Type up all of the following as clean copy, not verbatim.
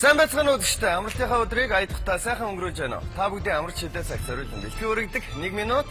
Сайн байцгаана уу гэжтэй амралтынхаа өдрийг аядахтаа сайхан өнгөрөөж байна уу? Та бүгдийн амралт шидээ цаг зориулсан. Дэлхийн өргөдөг 1 минут.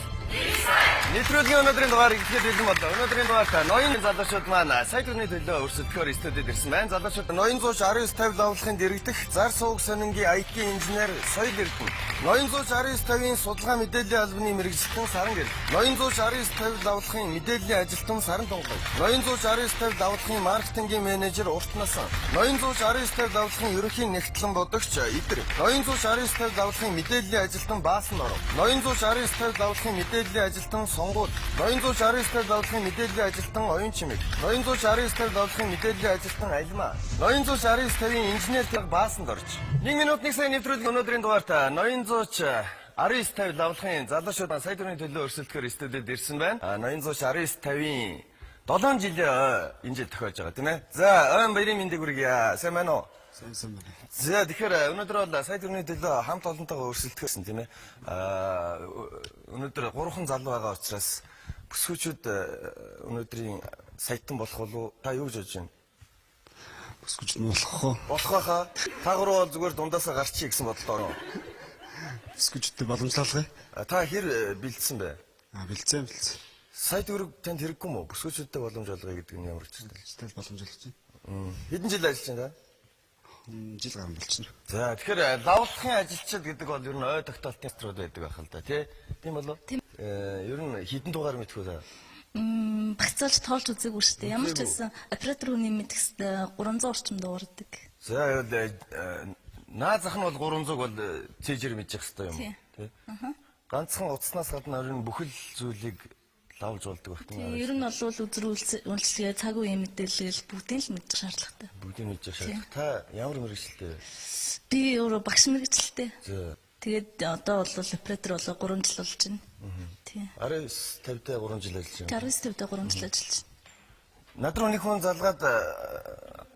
Нэвтрүүлгийн өнөөдрийн дугаар эхлэхэд бэлэн боллоо. Өнөөдрийн дугаартаа ноён залуучууд маань сая түвний төлөө өрсөлдөхөөр студид ирсэн байна. Залуучууд ноён 169-50 лавлахын дэрэгдэх зар сууг сонингийн IT инженер Соёл Эрдэнэ. Ноён 169-50-ийн судалгаа мэдээллийн албаны мэргэжилтэн Саран Гэрэл. Ноён 169-50 лавлахын мэдээллийн ажилтан Саран Тунгай. Ноён 169-50 лавлахын маркетингийн менежер Урт Насан. Ноён 169-50 лавлахын ерөнхий нэгтлэн бодогч Идэр. Ноён 169-50 лавлахын мэдээллийн ажилтан Баасан Оров. Ноён 169-50 лавлахын мэдээллийн ажилтан Сонгууд. Ноён 169-50 лавлахын мэдээллийн ажилтан Оюун Чимэг. Ноён 169-50 лавлахын мэдээллийн ажилтан Алма. Ноён 169-50-ийн инженер Тэг Баасанд орж. 1 минутын сайн нэвтрүүлэг өнөөдрийн дугаартаа ноён 119-50 лавлахын залуучууд сая түрүүний төлөө өрсөлдөхөөр студид ирсэн байна. Ноён 119-50-ийн 7 жилийн энэ жил тохиолж байгаа тийм ээ. За, ойн баярын мэндийг хүргье. Сайн байна уу? Сайн байна. За, тэгэхээр өнөөдөр бол сая түрүүний төлөө хамт олонтойгоо өрсөлдөхөөсөн тийм ээ. Өнөөдөр 3хан залуу байгаа учраас бүсгүүчүүд өнөөдрийн саятан болох болов та юу гэж бодож байна? Бүсгүүч нь болох уу? Болох байхаа. Та гурав бол зүгээр дундаасаа гарчий гэсэн бодлоо. Бүсгүүчтэй боломжлуулгая. Та хэр бэлдсэн бэ? Бэлдсэн. Сая төгрөг танд хэрэггүй мүү? Бүсгүүчүүдтэй боломж олгоё гэдэг нь ямар ч ажил боломжлуулж байна. Хэдэн жил ажиллаж байна та? Жил гарсан болчихно. За тэгэхээр лавлахын ажилчид гэдэг бол ер нь ой тогтоолтын струуд байдаг байх л да тий. Тийм болов? Ер нь хэдэн дугаар мэдхүү та? Багцаалж тоолж үзээгүй шүү дээ. Ямар ч байсан оператор хүний мэдгэсд 300 орчим дуурдаг. За наа зах нь бол 300 бол цэжэр мэдчих хэвээр юм тий. Ганцхан утаснаас гадна ер нь бүхэл зүйлийг лавлж болдог байх тийм ээ. Ер нь бол үйлчлэгээ цаг үеийн мэдээлэл бүгдийг л мэдчих шаардлагатай. Бүгдийг мэдчих шаардлагатай. Та ямар мэргэжилтэй вэ? Би өөрөө багш мэргэжилтэй. За. Тэгээд одоо бол оператор болоо 3 жил болж байна. Тийм. 19-50-д 3 жил ажиллаж байна. 19-50-д 3 жил ажиллаж байна. Над руу нэг хүн залгаад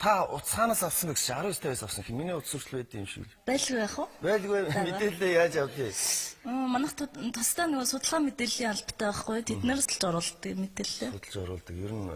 та утасханаас авсан гэж 19-50-аас авсан хин миний утас хүртэл байд юм шиг л. Байлгүй яах вэ? Байлгүй мэдээлэл яаж авдээ? Манайх тусдаа нөгөө судалгаа мэдээллийн албатай байхгүй тэднээс л оруулдаг мэдээлэл. Судалж оруулдаг. Ер нь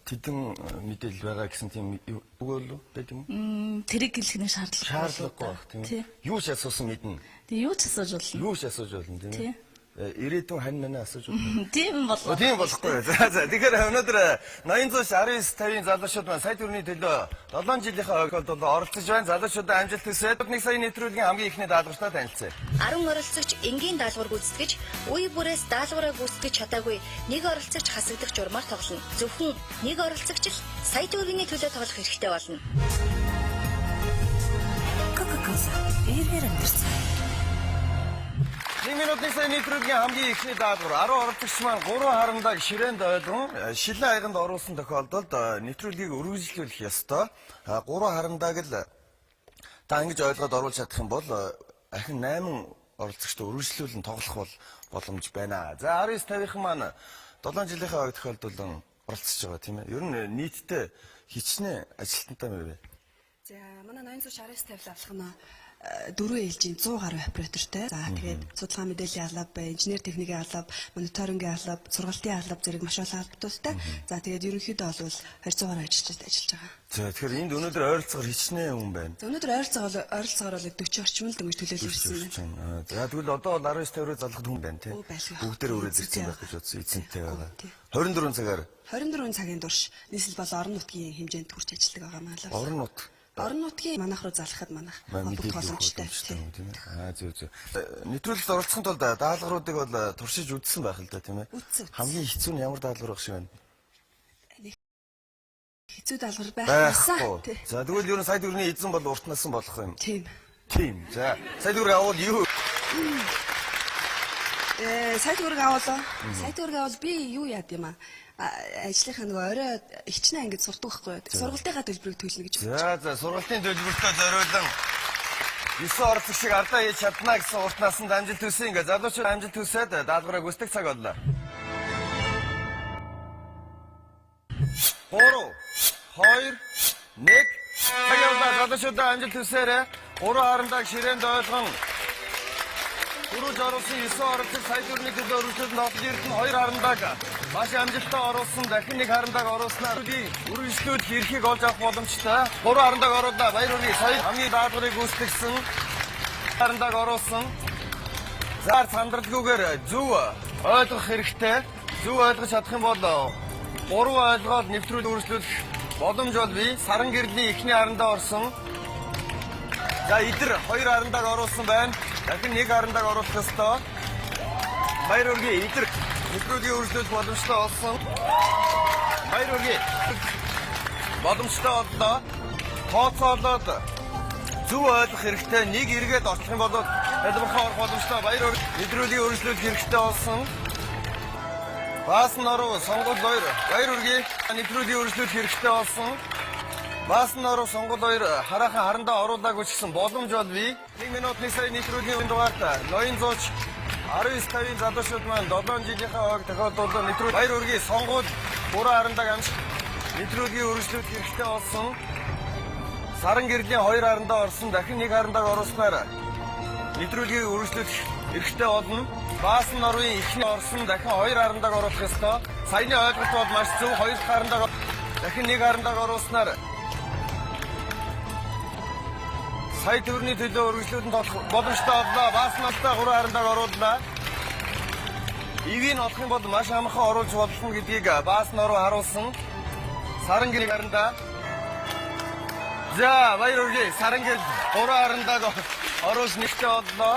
тэдэн мэдээлэл байгаа гэсэн тийм үг болов байд юм уу? Тэрийг хэлэх шаардлагагүй байх тийм. Юу ч асуусан мэднэ. Тэгээ юу ч асууж болно. Юу ч асууж болно тийм ээ. Ирээдүйн хань манаа асууж болно. Тийм болов. Тийм болохгүй. За тэгэхээр өнөөдөр 819-50-ийн залуучууд маань сая түрүүний төлөө 7 жилийнхаа ойгод бол оролцож байна. Залуучуудаа амжилт хүсье. Нэг сая нэвтрүүлгийн хамгийн ихний даалгавртай танилцъя. 10 оролцогч энгийн даалгавар гүйцэтгэж, үе бүрээс даалгавраа гүйцэтгэж чадаагүй нэг оролцогч хасагдах журмаар тоглоно. Зөвхөн нэг оролцогч л сая төгрөгийн төлөө тоглох хэрэгтэй болно. Coca-Cola. Эргээр амьдэрсэн. 1 минутын сайн нэвтрүүлгийн хамгийн ихний даалгавар 10 оролцогч маань 3 харамдаг ширээнд ойлгон шилэн айганд оруулсан тохиолдолд нэвтрүүлгийг үргэлжлүүлэх ёстой. 3 харамдаг л та ингэж ойлгоод оруулж чадах юм бол ахин 8 оролцогчтой үргэлжлүүлэн тоглох боломж байна. За 19-50-ийн маань 7 жилийнхаа ойг тохиолдолд оролцож байгаа тийм ээ. Ер нь нийтдээ хичнээн ажилтнтай мэй. За манай 819-50 авлах нь 4 ээлжийн 100 гаруй оператортай. За тэгээд судалгаа мэдээллийн алба, инженер техникийн алба, мониторингийн алба, сургалтын алба зэрэг маш олон албатуудтай. За тэгээд ерөнхийдөө бол 200 гаруй ажилчид ажиллаж байгаа. За тэгэхээр энд өнөөдөр ойролцоогоор хичнээн хүн байна. За өнөөдөр ойролцоогоор бол 40 орчим л дөнгөж төлөөлсөн байна. За тэгвэл одоо бол 19-50-оор залхад хүн байна тийм. Бүгдээр өрөө зэрэгцэн байх гэж бодсон эзэнтэй байгаа. 24 цагаар 24 цагийн турш нийслэл бол орон нутгийн хэмжээнд хүрч ажилладаг байгаа маа. Орон нутг. Орон нутгийн манайх руу залхахад манайх боломжтой тийм ээ. Зөв. Нэвтрүүлэлд оролцохын тулд даалгавруудыг бол туршиж үзсэн байх л да тийм ээ. Хамгийн хэцүү нь ямар даалгавар байх шиг байна? Хэцүү даалгавар байхгүй. За тэгвэл ер нь сая төгрөгийн эзэн бол урт насан болох юм. Тийм. За сая төгрөг авал юу? Сая төгрөг авалаа. Сая төгрөг авал би юу яад юм аа? Ажлынхаа нөгөө орой хичнээн ингэж сурдаг байхгүй. Сургалтынхаа төлбөрийг төлнө гэж бодож. За сургалтын төлбөртөө зориулан 9 оролцогч шиг ардаа хийж чадна гэсэн урт насанд амжилт хүсье. Ингээ залуучууд амжилт хүсээд даалгавраа гүйцэтгэх цаг боллоо. 3 2 1 цагийн залуучуудаа амжилт хүсээрэй. 3 харамдаг ширээнд ойлгон Дөрөж оруулсан 9 оролцогч сая төгрөгийн төлөө өргөжлөлд тоглож ирсэн 2 харандааг маш амжилттай оруулсан. Дахин 1 харандааг оруулснаар үргэлжлүүлэх эрхийг олж авах боломжтой. 3 харандааг оруулаа. Баяр хүргэе. Сая хамгийн даалгаврыг гүйцэтгэсэн харандааг оруулсан. За сандралгүйгээр зөв ойлгох хэрэгтэй. Зөв ойлгож чадах юм бол 3 ойлгоод нэвтрүүл үргэлжлүүлэх боломж бол бий. Саран гэрлийн эхний харандаа орсон. За идэр 2 харандааг оруулсан байна. Дахин 1 харандааг оруулах ёстой. Баяр хүргэе. Идэр нэвтрүүлгийн үргэлжлүүлэх боломжтой болсон. Баяр хүргэе. Боломжтой боллоо. Тооцоолоод зөв ойлгох хэрэгтэй. Нэг эргээд орчих юм бол ялбархан орох боломжтой. Баяр хүргэе. Нэвтрүүлгийн үргэлжлүүлэх хэрэгтэй болсон. Баасан оров сонгол 2. Баяр хүргэе. Нэвтрүүлгийн үргэлжлүүлэх хэрэгтэй болсон. Баасан оров сонгол 2 хараахан харандаа оруулаагүй ч гэсэн боломж бол бий. 1 минут 1 сая нэвтрүүлгийн дугаартай. Ноён зууч 19-5-ийн залуучууд маань 7 жилийнхээ хойг тохиолдуулсан нэвтрүүл баяр хүргэе. Сонгол 3 харандааг амжилт нэвтрүүлгийн үргэлжлүүлэх хэрэгтэй болсон. Саран гэрлийн 2 харандаа орсон. Дахин 1 харандааг оруулснаар нэвтрүүлгийг үргэлжлүүлэх хэрэгтэй болно. Баасан орвын ихний орсон. Дахин 2 харандааг оруулах ёстой. Саяны ойлголт бол маш зөв. 2 харандааг дахин 1 харандааг оруулснаар сая төгрөгийн төлөө үргэлжлүүлэн тоглох боломжтой боллоо. Баасан алтаа 3 харандааг орууллаа. Ивийн олох юм бол маш амархан оруулж болно гэдгийг баасан оров харуулсан. Саран гэр харандаа. За баяр хүргэе. Саран гэр 3 харандааг оруулж нэгтэй боллоо.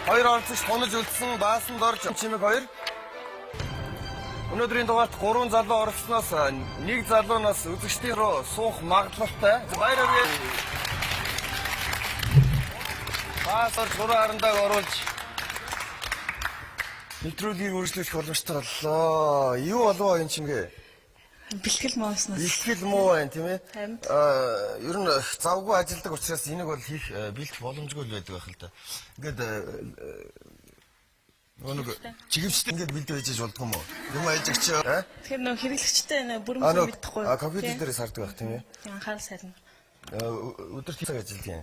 2 оролцогч тунаж үлдсэн. Баасан дорж чимэг 2. Өнөөдрийн дугаарт 3 залуу оролцсноос 1 залуунаас үзэгчдийн рүү суух магадлалтай. Баяр хүргэе. Баасаар 3 харандааг оруулж нэвтрүүлгийг үргэлжлүүлэх боломжтой боллоо. Юу болов энэ чимгээ? Бэлтгэл мууснаас. Бэлтгэл муу байна тийм ээ. Харин. Ер нь завгүй ажилдаг учраас энийг бол хийх бэлтгэх боломжгүй л байдаг байх л да. Ингээд нэг чиглэлчтэй ингээд бэлдээ хийж болдгоо юм уу? Юм ажиллагч аа? Тэгэхээр нөө хэрэглэгчтэй бүрэн бүрэн мэдхгүй. Компьютер дээрээс хардаг байх тийм ээ. Анхаарал сарна. Өдөрт цаг ажилладаг юм.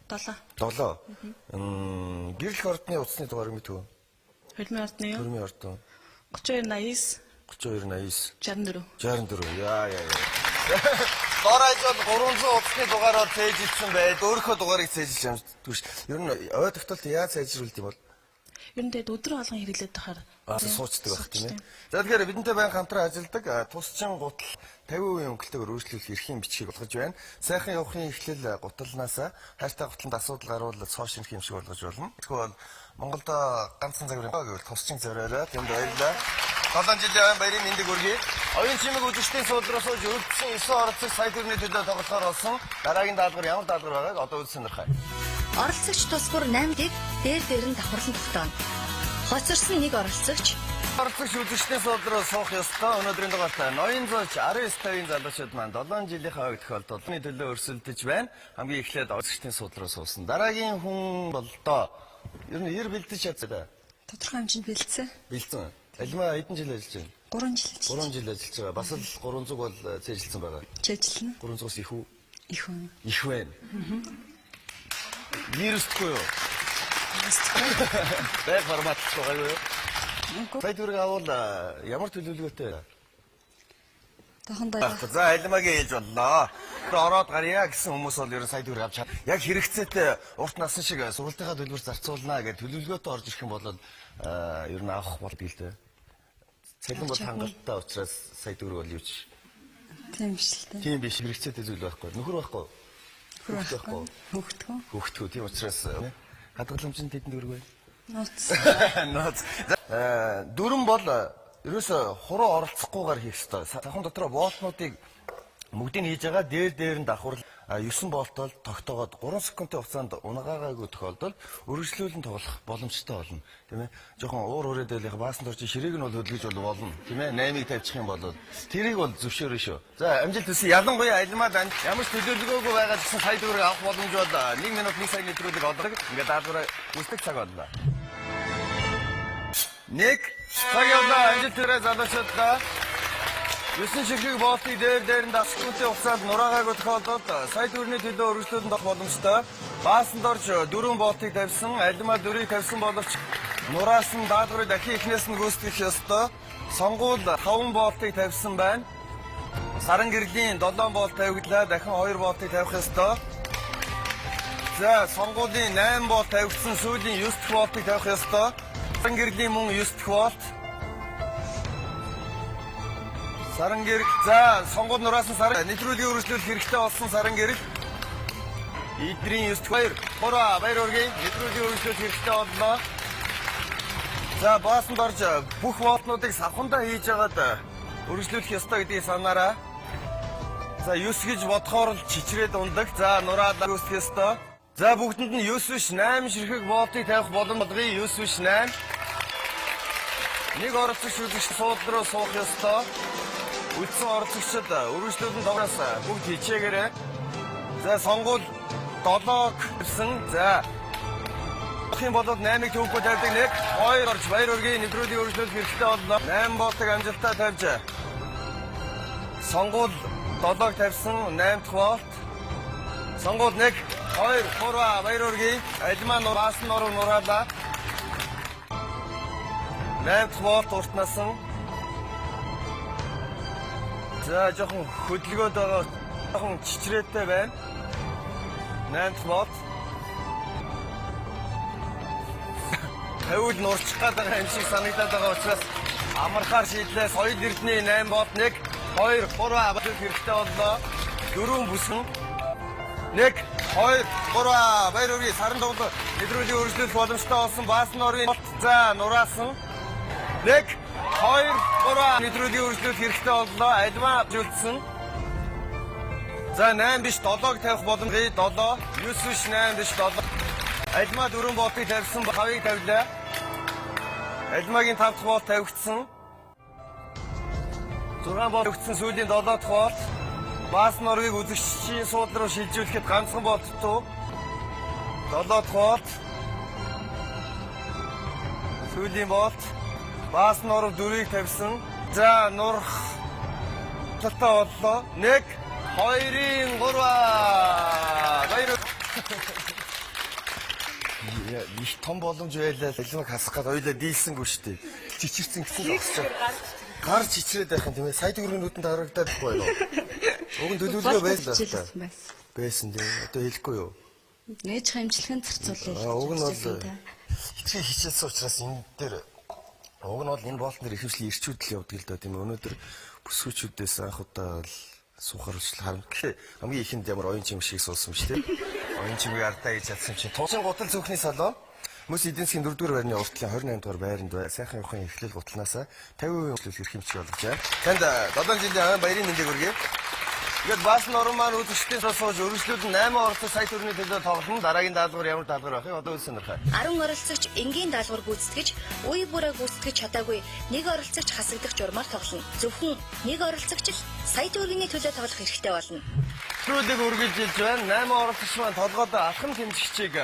7. 7. Гэрэл ордны утасны дугаарыг мэдв үү? Хөлмийн ордны юу? Хөлмийн ордон. 3289 3289 64. 64. Яа. Дорож бол 300 утасны дугаараар цээжилсэн байд. Өөрийнхөө дугаарыг цээжилж амждаггүй ш. Ер нь ой тогтолт яаж сайжруулт юм бол? Ер нь тэгээд өдөр болгон хэрэглээд байхаар суучдаг байх тийм ээ. За тэгэхээр бидэнтэй баян хамтран ажилладаг тусчин гутал 50% өнгөлтөөр өөрчлөлт эрхийн бичгийг болгож байна. Сайхан явахын эхлэл гуталнаас хайртай гуталд асуудал гарвал цоо шинэх юм шиг болгож болно. Тэгвэл Монголд ганцхан загварын гэвэл тусчин зориороо тэнд баярлаа. 7 жилийн баярын мэндийг хүргэе. Оюун чимэг үзэгчдийн суулдраас өргөдсөн 9 оролцогч сая төгрөгийн төлөө тоглохоор болсон. Дараагийн даалгавар ямар даалгавар байгааг одоо үзсэн нэрхай. Оролцогч тусгуур 8-ыг дээр нь давхарлан тогтооно. Хоцорсон 1 оролцогч Оролцогч үзэгчдийн суулдраа суух ёстой. Өнөөдрийн дугаартай ноён зооч 19-5-ийн залуучууд маань 7 жилийнхээ хойг тохиолдолны төлөө өрсөлдөж байна. Хамгийн эхлээд оролцогчдын суулдраа суусан. Дараагийн хүн бол доо ер нь 90 бэлдэж чадсан. Тодорхой хэмжээнд бэлдсэн. Бэлдсэн. Алимаа хэдэн жил ажиллаж байна? 3 жил. 3 жил ажиллаж байгаа. Бас л 300 бол цээжилсэн байгаа. Чэжилнэ. 300-аас их үү? Их үү. Их байна. Вирусгүй юу? Бай формат байгаа юу? Сая төгрөг авал ямар төлөвлөгөөтэй? Тохондоо. За алимагийн ээлж боллоо. Тэр ороод гарья гэсэн хүмүүс бол ер нь сая төгрөг авч чад. Яг хэрэгцээтэй урт насан шиг сургалтынхаа төлбөр зарцуулнаа гэж төлөвлөгөөтэй орж ирэх юм бол ер нь авах болдгийг л дээ. Цалин бол хангалттай учраас сая төгрөг бол юу ч. Тийм биш л дээ. Тийм биш хэрэгцээтэй зүйл байхгүй. Нөхөр байхгүй. Хөөхгүй. Хөөхгүй тийм учраас хадгаламжинд тэдэнд төгрөг бай. Нууц. Нууц. Дөрөн бол ерөөсө хуруу оролцохгүйгээр хийх ёстой. Сахан дотроо болтнуудыг мөгдийг хийж байгаа дээр нь давхарл 9 болтол тогтоогоод 3 секундын хугацаанд унгаагаагүй тохиолдолд үргэлжлүүлэн тоглох боломжтой болно. Тийм ээ. Жохон уур хүрээдэлийнх баасан дорж ширээг нь бол хөдөлгөж болно. Тийм ээ. 8-ыг тавьчих юм бол тэрийг бол зөвшөөрнө шүү. За амжилт хүсье. Ялангуяа алимаа данд ямар ч төлөвлөгөөгүй байгаа гэсэн сая төгрөг авах боломж бол 1 минут 1 сая нэвтрүүлэг олдог. Ингээд даалгавраа үсдэг цаг боллоо. Нэг цаг явлаа амжилт төрөө залуучуудаа. 9 ширхэг болтыг дээр нь дасгчгүй хугацаанд нураагаагүй тохиолдолд сая төгрөгийн төлөө өргөжлөлтөнд авах боломжтой. Баасан дорж 4 болтыг тавьсан, альмаа 4-ийг тавьсан боловч нураас нь даалгаврыг дахин эхнээс нь гүйцэтгэх ёстой. Сонгуул 5 болтыг тавьсан байна. Саран гэрлийн 7 болт тавигдлаа, дахин 2 болтыг тавих ёстой. За, сонгуулийн 8 болт тавигдсан, сүүлийн 9 дахь болтыг тавих ёстой. Саран гэрлийн мөн 9 дахь болт. Саран гэрэл, за, сонгуул нураас нь саран нэвтрүүлгийн өргөжлөлт хэрэгтэй болсон саран гэрэл. Эдрийн 9 дахь 2, 3, баяр хүргэе. Нэвтрүүлгийн өргөжлөлт хэрэгтэй боллоо. За, баасан дорж бүх болтнуудыг савхандаа хийж агаад өргөжлүүлэх ёстой гэдгийг санаарай. За 9 гэж бодохоор л чичрээд ундаг. За нураад үүсгэх ёстой. За бүгдэнд нь 9 биш 8 ширхэг болтыг тавих боломжтой. 9 биш 8. Нэг оролцогч үзэгч суудлын руу суух ёстой. Үлдсэн оролцогчид өргөжлүүлэн тоглоос бүгд хичээгээрэй. За сонгуул 7 гэсэн. За юм бол 8-ыг төвхөө тавьдаг 1 2 орж баяр хүргэе. Нэвтрүүлгийн өргөжлөлт хэрэгтэй боллоо. 8 болтыг амжилттай тавьж. Сонгуул 7-ыг тавьсан 8 дахь болт. Сонгуул 1 2 3 баяр хүргэе. Альмаа нураас нь нураалаа. 8 дахь болт уртнасан. За жоохон хөдөлгөөд байгаа. Жоохон чичрээтэй байна. 8 дахь болт. Тавил нурчих гэдэг юм шиг санагдаад байгаа учраас амархаар шийдлээ. Соёл эрдний 8 болт 1 2 3 бат хэрэгтэй боллоо. 4 бүсэн 1 2 3 баяр хүргэе. Саран тоглолт нэвтрүүлгийн өргөжлөлт боломжтой болсон. Баасан оргийн болт за нураасан 1 2 3 нэвтрүүлгийн өргөжлөлт хэрэгтэй боллоо. Альмаа зүйлсэн. За 8 биш 7-ыг тавих боломжтой. 7 9 биш 8 биш 7. Альмаа 4 болтыг тавьсан, хавыг тавилаа. Альмаагийн 5 дахь болт тавигдсан. 6 болт тавигдсан, сүүлийн 7 дахь болт. Баасан оргийг үзэгчийн суудлын руу шилжүүлэхэд ганцхан болттой. 7 дахь болт. Сүүлийн болт. Баасан орог 4-ийг тавьсан. За нурах талтай боллоо. 1 2-ын 3. Баяр. Их том боломж байлаа. Альмаг хасах гээд ойлоо дийлсэнгүй шүү дээ. Чичирсэн гэсэн л огсож. Гар чичрээд байх юм тийм ээ. Сая төгрөгийн нүдэнд харагдаад байхгүй юу? Уг нь төлөвлөгөө байлаа л та. Байсан дээ. Одоо хэлэхгүй юу? Нээж хэмжлэхэн зарцуулъя. Уг нь бол хитрхи хичээлсэн учраас энэ дээр уг нь бол энэ болт нэр ихэвчлэн ирчүүд л явдаг л доо тийм ээ. Өнөөдөр бүсгүүчүүдээс анх удаа л суухаар үсэл харна. Гэхдээ хамгийн ихэнд ямар оюун чим шиг суулсан шүү дээ. Оюун чимийг ардаа хийж чадсан чинь туучин гутал зүрхний салон Мөс эдийн засгийн 4-р байрны уртлын 28 дугаар байранд бай. Сайхан явахын эхлэл гуталнаасаа 50% хөлөх эрх хэмжээ болгожээ. Танд 7 жилийн баярын мэндийг хүргэе. Ингээд баасан орон маань үзэгчдийн сууж өргөжлүүд 8 оролцоо сая төгрөгийн төлөө тоглоно. Дараагийн даалгавар ямар даалгавар байх вэ? Одоо үлсэнэрхэ. 10 оролцогч энгийн даалгавар гүйцэтгэж, үе бүрээ гүйцэтгэж чадаагүй нэг оролцогч хасагдах журмаар тоглоно. Зөвхөн нэг оролцогч л сая төгрөгийн төлөө тоглох хэрэгтэй болно. Нэвтрүүлэг үргэлжилж байна. 8 оролцогч маань толгойд алхам тэмцэгчийг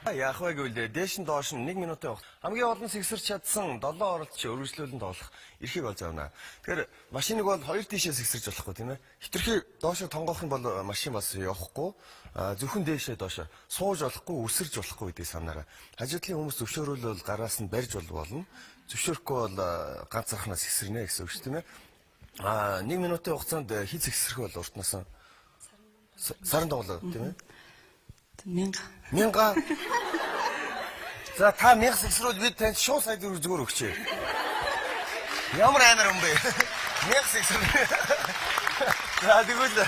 яах вэ гэвэл дээш нь доош нь 1 минутын хугацаа. Хамгийн олон сэгсэрч чадсан 7 оролцогч өргөжлүүлэн тоглох эрхийг олж авна. Тэгэхээр машиныг бол 2 тийшээ сэгсэрч болохгүй тийм ээ. Хитрхи доошо тонгоох юм бол машин бас явахгүй. Зөвхөн дээшээ доошо сууж болохгүй, өсөрж болохгүй гэдгийг санаарай. Хажуудлын хүмүүс зөвшөөрөл гараас нь барьж болно. Зөвшөөрөхгүй бол ганцаархнаас сэгсэрнэ гэсэн үг шүү тийм ээ. 1 минутын хугацаанд хий сэгсэрх бол уртнаас саран тоглоо тийм ээ. 1000. За та 1000 сэгсрүүл бид танд шууд сая зүгээр өгчээ. Ямар амар юм бэ? 1000 сэгсрүүл. За тэгвэл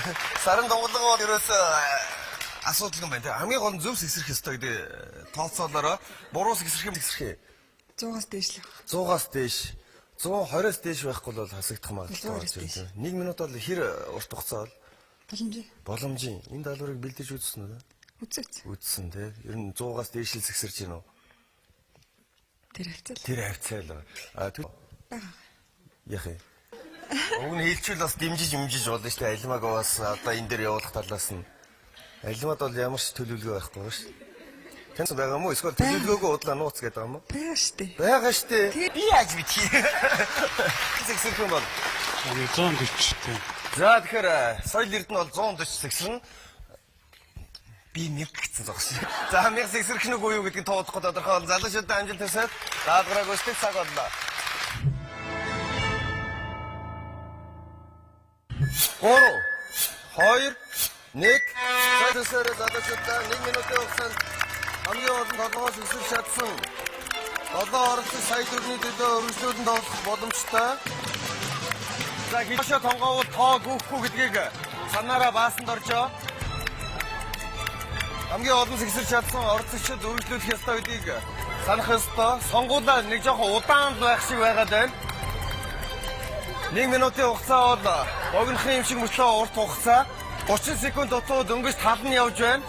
саран тоглоо бол ерөөсөө асуудал юм байна. Хамгийн гол нь зөв сэгсрэх ёстой гэдэг тооцоолороо буруу сэгсрэх юм сэгсрэх. 100-аас дээш л. 100-аас дээш. 120-аас дээш байхгүй бол хасагдах магадлалтай болж байна. 1 минут бол хэр урт хугацаа бол? Боломжийн. Энэ даалгаврыг бэлдэж үзсэн үү? Үзсэн тий. Ер нь 100-аас дээш л сэгсэрч гинөө. Тэр хавцаал. Яах вэ? Уг нь хэлчихвэл бас дэмжиж болно шүү дээ. Алимаг бас одоо энэ дээр явуулах талаас нь. Алимад бол ямар ч төлөвлөгөө байхгүй шүү дээ. Тэнцэн байгаа мó? Эсвэл төлөвлөгөөгөө удлаа нууц гэдэг юм уу? Байгаа шүү дээ. Би яаж мэдхий? Сэгсэрх юм бол 140 тий. За тэгэхээр соёл эрдэнэ бол 140 сэгсэрнэ. Би 1000 гэсэн зогсоо. За 1000 сэгсэрх нь үгүй юу гэдгийг тооцох тодорхой бол залуучуудын амжилт төсөөд даалгавраа гүйцэтгэх цаг боллоо. 3 2 1 Тэсэрэ залуучуудаа 1 минутын хугацаанд хамгийн олон толгоос өсөх чадсан 7 оролцогч сая төгрөгийн төлөө өргөжлүүлэн тоглох боломжтой. За хилошо тонгоовол тоо гүйхгүй гэдгийг санаараа баасанд оржоо. Хамгийн олон сэгсэрч чадсан оролцогчид өргөжлүүлэх ёстой гэдгийг санах ёстой. Сонгуулаа нэг жоохон удаан байх шиг байгаад байна. 1 минутын хугацаа бол богинохын юм шиг мөчлөө урт хугацаа. 30 секунд дутуу дөнгөж тал нь явж байна.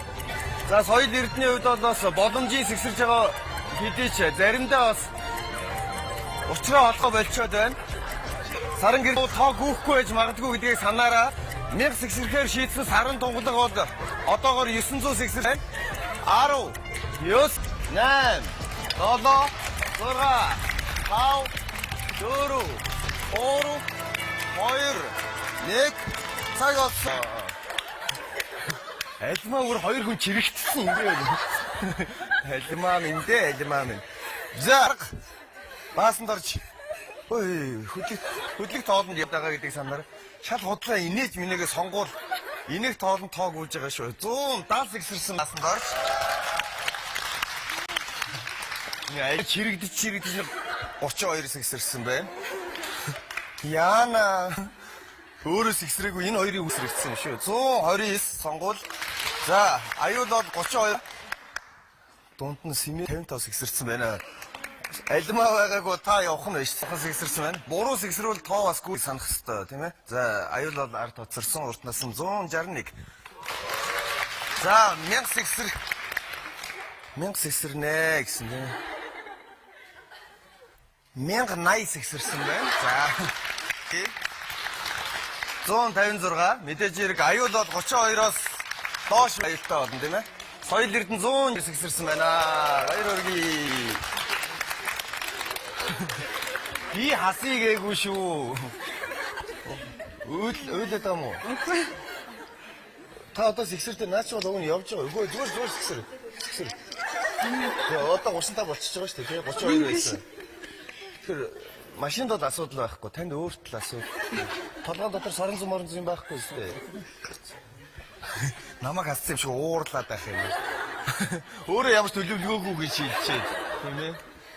За соёл эрдэнэний хувьд бол бас боломжийг сэгсэрж байгаа хэдий ч заримдаа бас учраа олгоо болчиход байна. Саран гэр тоо гүйхгүй байж магадгүй гэдгийг санаараа 1000 сэгсэрхээр шийдсэн саран тунгалаг бол одоогоор 900 сэгсэр байна. 10 9 8 7 6 5 4 3 2 1 цаг болсон. Альмаа өөр хоёр хүн чирэгдсэн юм бэ? Альмаа минь дээ, альмаа минь. За баасанд орж. Ой, хөдлөх тоолонд явдагаа гэдгийг санаарай. Шал худлаа инээж минийгээ сонгуул. Инээх тоолонд тоог үлж байгаа шүү. 170 сэгсэрсэн баасанд орж. Яа, чирэгдэж 32 сэгсэрсэн байна. Яна өөрөөс сэгсрээгүй энэ хоёрын үсрэгдсэн шүү. 129 сонгуул. За, аюул бол 32. Дунд нь сэмээ 55 сэгсэрсэн байна. Альмаа байгаагүй та явах нь биш. Сэгсэрсэн байна. Буруу сэгсрүүл тоо бас гүйл санах хэрэгтэй, тийм ээ. За, аюул бол ард тоцорсон, уртнаас нь 161. За, 1000 сэгсэр. 1000 сэгсэрнэ гэсэн тийм ээ. 1080 сэгсэрсэн байна. За. 156 мэдээж хэрэг аюул бол 32-оос доош аюултай болно тийм ээ. Соёл эрдэнэ 100 сэгсэрсэн байна. Баяр хүргэе. Би хасыг ээгүй шүү. Өөлөд юм уу? Та одоо сэгсэртэй наач бол өгн явж байгаа. Үгүй зүгээр сэгсэр. Сэгсэр. Тэгээ одоо 35 болчихж байгаа шүү дээ. Тэгээ 32 байсан. Тэгэхээр машинд бол асуудал байхгүй. Танд өөрт л асуудал. Толгой дотор сорон зам юм байхгүй шүү дээ. Намайг хассан юм шиг уурлаад байх юм. Өөрөө ямар ч төлөвлөгөөгүй гэж шийдчихэд. Тийм ээ.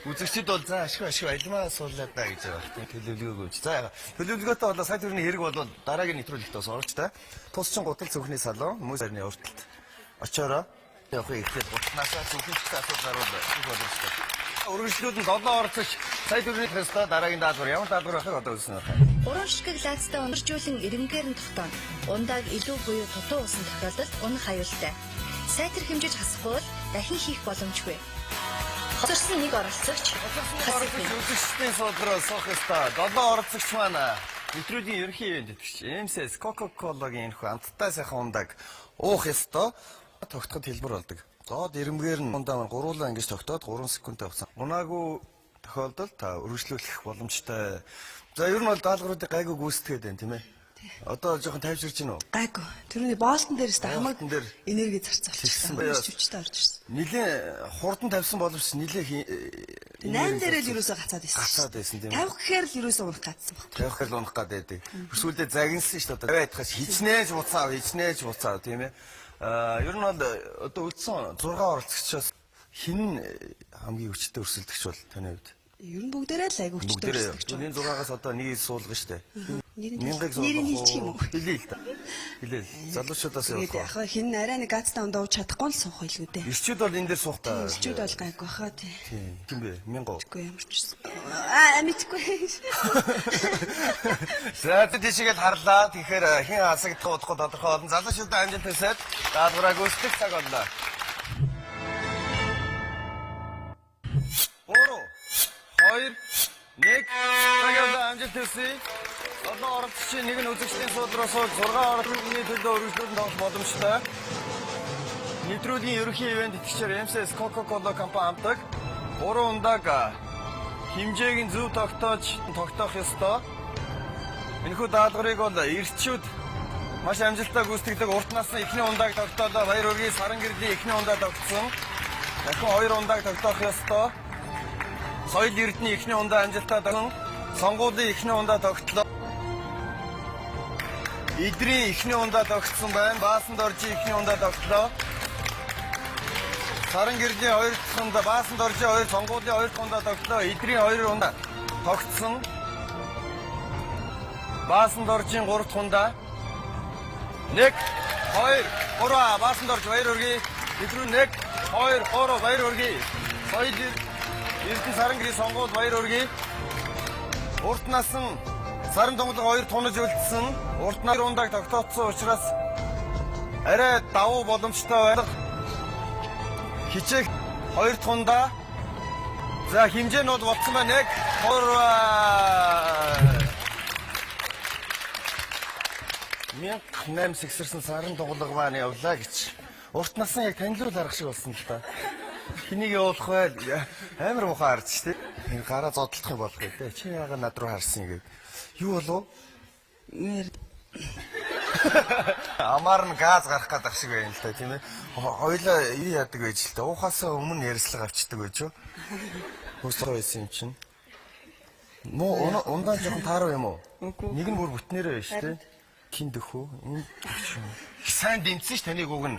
Үзэгчид бол за ашиг альмаа суулаад даа гэж байгаа. Төлөвлөгөөгүй. За төлөвлөгөөтэй болоо сая төгрөгийн хэрэг бол дараагийн нэвтрүүлэгт бас орж та. Тусчин гутал цүнхний салон хүмүүс харны урталт. Очоороо явахыг ихлээр гутнаасаа цүнхнийхээ асуудал гаруул их боломжтой. Өргөжлүүд нь 7 орцогч сая төгрөгийн хэстэй дараагийн даалгавар ямар даалгавар байхыг одоо үзнэ байна. Уран ширхэг лаацтай унаржуулан ирэмгээр нь тогтооно. Ундааг илүү буюу дутуу усан тохиолдолд унах аюултай. Сайтар хэмжиж хасахгүй бол дахин хийх боломжгүй. Хоцорсон нэг оролцогч Үзэгчдийн суудраа суух ёстой. 7 оролцогч маань нэвтрүүлгийн ерөнхий ивент итгэж MSS Coca-Cola-гийн энэхүү амттай сайхан ундааг уух ёстой. Тогтоход хэлбэр болдог. Доод ирэмгээр нь ундаа гуруулаа ингэж тогтоод 3 секундтай хугацаа. Унаагүй тохиолдолд та өргөжлүүлэх боломжтой. За ер нь бол даалгавруудыг гайгүй гүйцэтгээд байна тийм ээ. Одоо жоохон тайвширч гинөө. Гайгүй. Тэрний боолтон дээрээс хамаг Боолтон дээр энерги зарцуулчихсан. Хүчтэй орж ирсэн. Нилийн хурдан тавьсан боловч нилийн 8 дээрээ л юусоо гацаад байсан. гацаад байсан тийм ээ. 50 гэхээр л юусоо унах гацсан баг. 50 гэхээр л унах гэдэг. Сүүлдээ загинсан шүү дээ. 50 айтхаас хичнээн буцаа тийм ээ. Ер нь бол одоо үлдсэн 6 оролцогчоос хин хамгийн хүчтэй өрсөлдөгч бол таны хувьд? Ер нь бүгдээрээ л айгүй хүчтэй өрсөлдөгч. Энэ 6-аас одоо нэгийг суулгана шүү дээ. Нэрийг хэлчих юм уу? Хэлээ л та. Хэлээ л. Залуучуудаас Тэгээд явах. яг хин арай нэг газтаа ундаа чадахгүй л суух байлгүй дээ. Ирчүүд бол энэ дээр суух та. Ирчүүд бол гайгүй хаа тий. Тийм бэ? 1000. Үгүй ямар ч юм. Мэдгүй. За тийшээгээл харлаа. Тэгэхээр хин хасагдах удахгүй тодорхой болно. Залуучуудаа амжилт хүсээд даалгавраа гүйцэтгэх цаг боллоо. 3 2 1 цагаан амжилт хүсье. Одоо оролцогчийн нэг нь үзэгчдийн суудлаас 6 оролцогчны төлөө өргөжлүүлэн тоглох боломжтой. Нэвтрүүлгийн ерөнхий ивент итгэгчээр MSS Coca-Cola компани хамтаг 3 ундааг хэмжээг нь зөв тогтоох ёстой. Энэхүү даалгаврыг бол эрчүүд маш амжилттай гүйцэтгэдэг. Урт насны эхний ундааг тогтоолоо. Баяр үргийн саран гэрлийн эхний ундаа тогтсон. Дахин 2 ундааг тогтоох ёстой. Соёл эрдэнэ эхний ундаа амжилттай тогтсон. Сонгуулийн эхний ундаа тогтлоо. Идрийн эхний ундаа тогтсон байна. Баасан доржийн эхний ундаа тогтлоо. Саран гэрлийн 2 дахь ундаа, Баасан доржийн 2, сонгуулийн 2 дахь ундаа тогтлоо. Идрийн 2 ундаа тогтсон. Баасан доржийн 3 дахь ундаа. 1 2 3 Баасан дорж баяр үргээ. Идрүү 1 2 3 баяр үргээ. Соёл эрдэнэ саран гэрийн сонгуул баяр үргээ. Урт насан саран тонголго 2 тунаж үлдсэн. Урт нар ундааг тогтооцсон учраас арай давуу боломжтой байна. Хичээх 2 дахь ундаа. За хэмжээ нь бол болцсон байна. 1 3 18 сэгсэрсэн саран тонголго маань явлаа гэж. Урт насан яг танилуул арга шиг болсон л да. Хэнийг явуулах вэ? Амар муухай харж штэ. Энэ гараа зодтолдох юм болох гэдэг. Чи яагаад над руу харсан юм гээд. Юу болов? Амар нь газ гарах гэдэг шиг байна л да тийм ээ. Хоёлаа юу яадаг байж л та. Уухасаа өмнө ярьслага авчдаг байж юу? Хөөсөө байсан юм чинь. Муу ундаан жоохон таарав юм уу? Нэг нь бүр бүтнээрээ байж тээ. Хин дөхөө. Энэ сайн дэмцсэн ш таныг уг нь.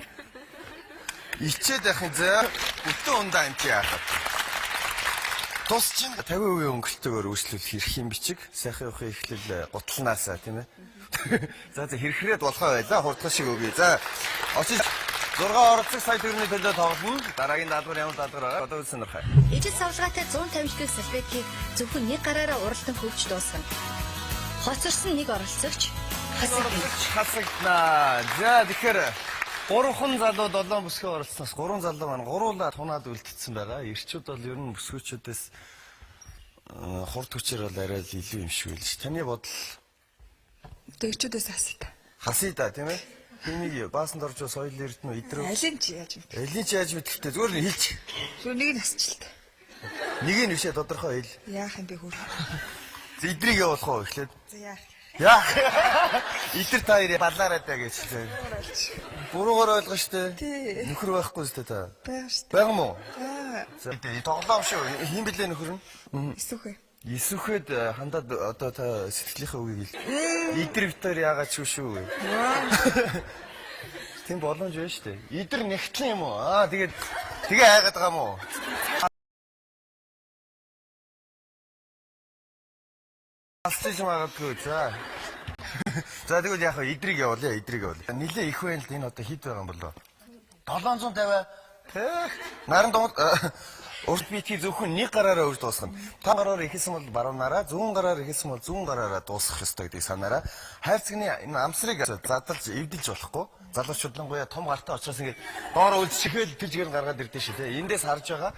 Ичээд яхин заа бүтэн ундаа амт яахад. Тус чинь 50% өнгөлтөөр үйлчлүүлэх хэрэг юм бичиг. Сайхан явахын эхлэл гутланаасаа тийм ээ. За хэрхрээд болохоо байлаа. Хурдхан шиг өгье. За очиж 6 оролцох сая төгрөгийн төлөө тоглоно. Дараагийн даалгавар ямар даалгавар одоо сонирхай. Ижил савлгаатай 150 дэх салфетыг зөвхөн нэг гараараа уралдан хөвч дуусгана. Хоцорсон нэг оролцогч хасагнаа. За тэгэхээр 3 залуу 7 бүсгүй оролцсноос 3 залуу маань гуруулаа тунаад үлдсэн байгаа. Ирчүүд бол ер нь бүсгүйчүүдээс хурд хүчээр бол арай л илүү юм шиг байл ш. Таны бодол Дэгчүүдээс асууя. хасъя да тийм ээ. Хэнийг Баасан дорж соёл эрдэнэ идрүү. Алин ч яаж вэ? Элин ч яаж мэдвэхтэй зүгээр нь хэлж. Зүгээр нэг нь асчлаа. Нэг нь бишээ тодорхой хэл. Яах юм бэ хөр? Идрийг явуулах уу эхлээд. За яах. Яа. Идэр та ирээ балаараа даа гэж хэлээ. Буруугаар ойлгоо штэ. Нөхөр байхгүй штэ та. Бага штэ. Бага мó? За. Тоглоом шүү. Хин блэ нөхөр нь? Исүхэ. Исүхэд хандаад одоо та сэтгэлийнхээ үгийг хэл. Идэр битэр яагаад шүү. Тийм боломж байна штэ. Идэр нэгтлэн юм уу? Тэгээ айгаад байгаа юм уу? Алцж магадгүй за. За тэгвэл яг идрийг явуулъя, идрийг явуулъя. Нилээ их байна л энэ одоо хэд байгаа юм болоо? 750. Наран дунд урт битгий зөвхөн нэг гараараа өрж дуусгана. Та гараар ихсэн бол баруунаараа, зүүн гараар ихсэн бол зүүн гараараа дуусгах ёстой гэдгийг санаараа. Хайрцагны энэ амсрыг задлж эвдэлж болохгүй. Залуучуудангуяа том гартай учраас ингээд доор үлдчихэл тэжгээр гаргаад ирдэ шүү дээ. Эндээс харж байгаа.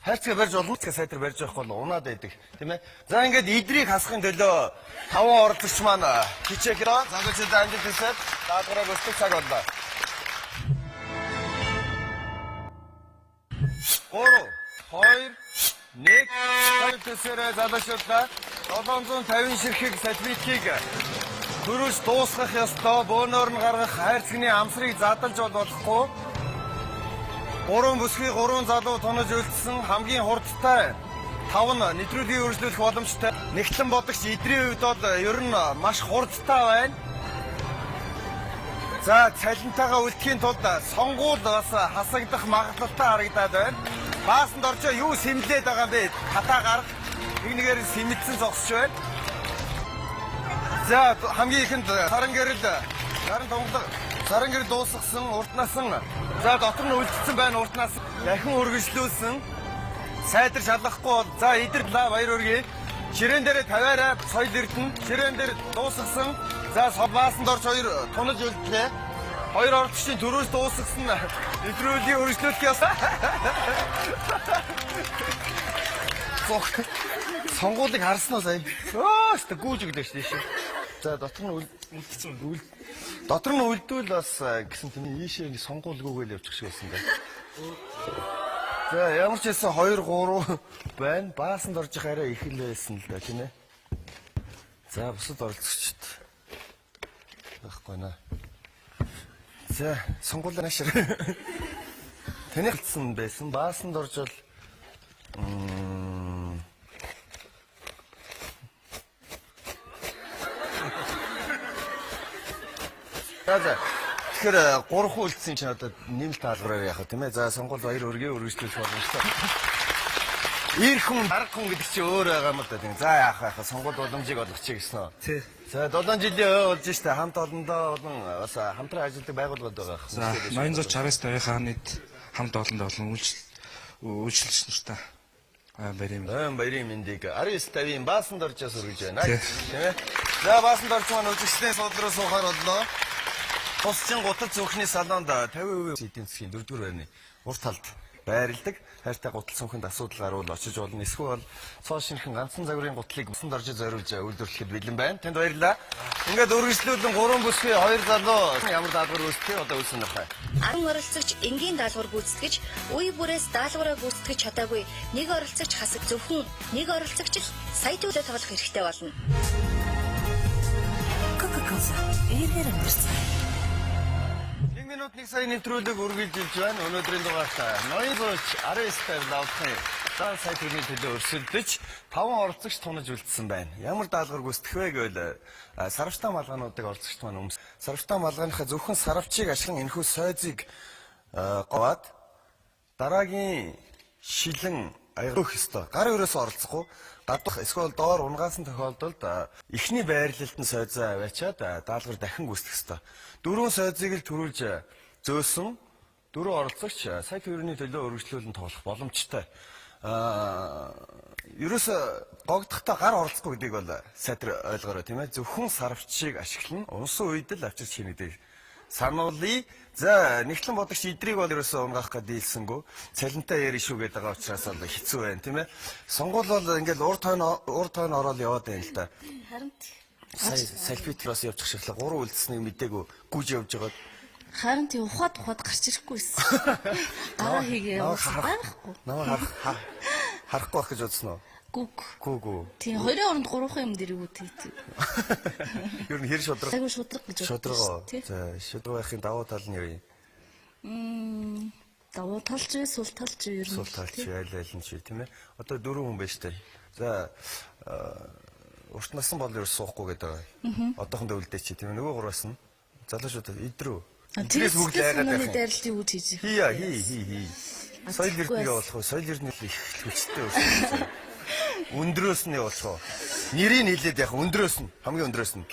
Хайрцаг барьж болно. Сайтар барьж явахгүй бол унаад байдаг. Тийм ээ. За ингээд идрийг хасахын төлөө 5 оролцогч маань хичээхрээ залуучуудаа амжилт хүсээд даалгавраа өгөх цаг боллоо. 3 2 1 хоёр төсөөрөө залуучуудаа 750 ширхэг сальвиткийг төрүүлж дуусгах ёстой. Бөөнөр нь гаргах хайрцагны амсрыг задлж болохгүй. 3 бүсгүй 3 залуу тунаж үлдсэн хамгийн хурдтай 5 нь нэвтрүүлгийг үргэлжлүүлэх боломжтой. Нэгтлэн бодогч идрийн үед бол ер нь маш хурдтай байна. За цалинтайгаа үлдэхийн тулд сонгуул бас хасагдах магадлалтай харагдаад байна. Баасан дорж юу сэмлээд байгаа юм бэ? Хатаа гарах нэгнээр сэмэлсэн зогсож байна. За хамгийн ихэнд саран гэрэл дуусгасан урт насан. За дотор нь үлдсэн байна урт нас. Дахин үргэлжлүүлсэн. Сайдар шалгахгүй бол за идэрла баяр үргээ. Ширээн дээр тавиараа соёл эрдэнэ. Ширээн дээр дуусгасан. За Баасан дорж 2 тунаж үлдлээ. 2 оролцогчийн төрөөс дуусгасан. Нэвтрүүлгийн үргэлжлүүлэх ёстой. Сонгуулийг харсан уу сая? Өөстө гүүж өглөө шүү. За дотор нь үлдсэн. Дотор нь үлдвэл бас гэсэн тийм ийшээ сонгуул гүгээл явчих шиг байсан байна. За ямар ч байсан 2 3 байна. Баасан дорж арай их л байсан л да тийм ээ. За бусад оролцогчд байхгүй наа. За сонгуулийн ашир. Таны хэлсэн байсан баасанд орж бол За тэгэхээр 3 хүн үлдсэн чинь одоо нэмэлт таалбараар яах вэ тийм ээ? За сонгуул баяр өргөө өргөжлүүлэх боломжтой. Ир хүн, дарга хүн гэдэг чинь өөр байгаа юм л да тийм. За яах вэ? Сонгуул боломжийг олгочих гэсэн үү? Тий. За 7 жилийн болж штэ хамт олондоо олон бас хамтран ажилладаг байгууллагууд байгаа. За 860-аас таяхаа нийт хамт олондоо олон үйлчлэгч нартай баярын баярын мэндийг 1950-ийн баасанд орж сургаж байна. Тийм ээ. За баасанд орж маань үзэгчдийн суудлын суухаар боллоо. Тусчин гутал зүрхний салонд 50% эдийн засгийн 4-р байрны урт талд байрладаг. Хайртай гутал цүнхэнд асуудал гарвал очиж болно. Эсвэл цоо шинхэн ганцхан загварын гутлыг бусанд орж зориулж үйлдвэрлэхэд бэлэн байна. Танд баярлалаа. Ингээд үргэлжлүүлэн 3 бүсгүй 2 залуу ямар даалгавар үүсгэх одоо үүснэ нөхай. 10 оролцогч энгийн даалгавар гүйцэтгэж, үе бүрээс даалгавраа гүйцэтгэж чадаагүй нэг оролцогч хасаг зөвхөн нэг оролцогч л сая төлөө тоглох хэрэгтэй болно. Coca-Cola. Эргээр амьдсан. 1 минут 1 сая нэвтрүүлэг үргэлжилж байна. Өнөөдрийн дугаарт ноён зууч Ареста лавхны дан сая төгрөгийн төлөө өрсөлдөж 5 оролцогч тунаж үлдсэн байна. Ямар даалгавар гүйцэтгэх вэ гэвэл сарвчтай малгаануудыг оролцогч маань сарвчтай малгааныхаа зөвхөн сарвчийг ашиглан энэхүү сойзыг говаад дараагийн шилэн аягуулах ёстой. Гар өрөөс оролцохгүй гадах эсвэл доор унгаасан тохиолдолд эхний байрлалтын сойзоо аваачаад даалгавар дахин гүйцэтгэх ёстой. 4 сойзыг л төрүүлж зөөсөн 4 оролцогч сая төгрөгийн төлөө өргөжлүүлэн тоглох боломжтой. Ерөөсө гогдохдоо гар оролцохгүй гэдгийг бол сайтар ойлгоорой тийм ээ. Зөвхөн сарвчийг ашиглан унсан үед л авчирч хийнэдэг. Сануулъя. За нэгтлэн бодогч идрийг бол ерөөсөө унгаах гэж дийлсэнгүү. Цалинтай яри шүү гэдэг байгаа учраас бол хэцүү байна тийм ээ. Сонгуул бол ингээл урд тойн ороод яваад байна л да. Харин Салфитрос явчих шиглээ 3 үлдсэнийг мдээгүй гүйж явж байгаад харин тий ухаад гарч ирэхгүйсэн. Гараа хийгээ явуулсан байхгүй. Намайг харахгүй байх гэж бодсон уу? Гүг. Тийм 2-3 юм дэрэгүү тий. Юу н хэр шудраг? Айгу шудраг гэж Шудраг. За шудраг байхын давуу тал нь юу юм? Давуу талч вэ, сул талч вэ ер нь? Сул талч айл нь чи тийм ээ. Одоо 4 хүн байж таа. За урт насан бол ерөөс суухгүй гэдэг байгаа. Одоохондоо үлдээч тийм ээ. Нөгөө гураас нь залуучууд идрүү. Тэрээс бүгд айгаад байх. Дайралтын үуч хийж. Хий. Соёл эрдэнэ явуулах уу? Соёл эрдэнэ их хүчтэй өссөн. Өндрөөс нь явуулах уу? Нэрийг хэлээд яг өндрөөс нь хамгийн өндрөөс нь.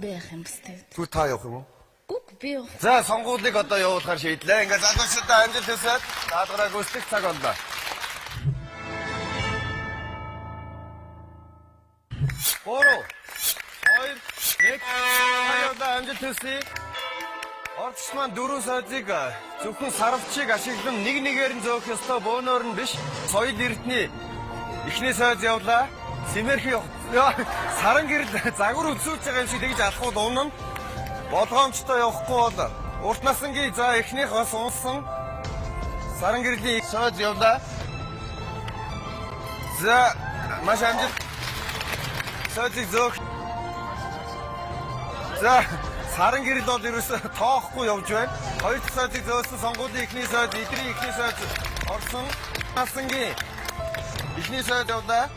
Би яах юм бэ? Түр та явах юм уу? Гүг би явах. За сонгуулийг одоо явуулахар шийдлээ. Ингээд залуучуудаа амжилт хүсээд даалгавраа гүйцэтгэх цаг боллоо. Бороо. 2 1 хаяада амжилт хүсье. Орчс маань 4 сойзыг зөвхөн сарвчийг ашиглан нэг нэгээр нь зөөх ёстой бөөнөр нь биш. Соёл эрдэнэ эхний сойз явлаа. Симэрхи саран гэрэл загвар үзүүлж байгаа юм шиг тэгж алхууд унна. Болгоомжтой явахгүй бол урт насангийн за эхнийх бас унсан. Саран гэрлийн сойз явлаа. За маш амжилт. Сойзыг зөөх. За саран гэрэл бол ерөөсө тоохгүй явж байна. Хоёр дахь сойзыг зөөсөн сонгуулийн эхний сойз, эдрийн эхний сойз орсон. Насангийн эхний сойз явлаа.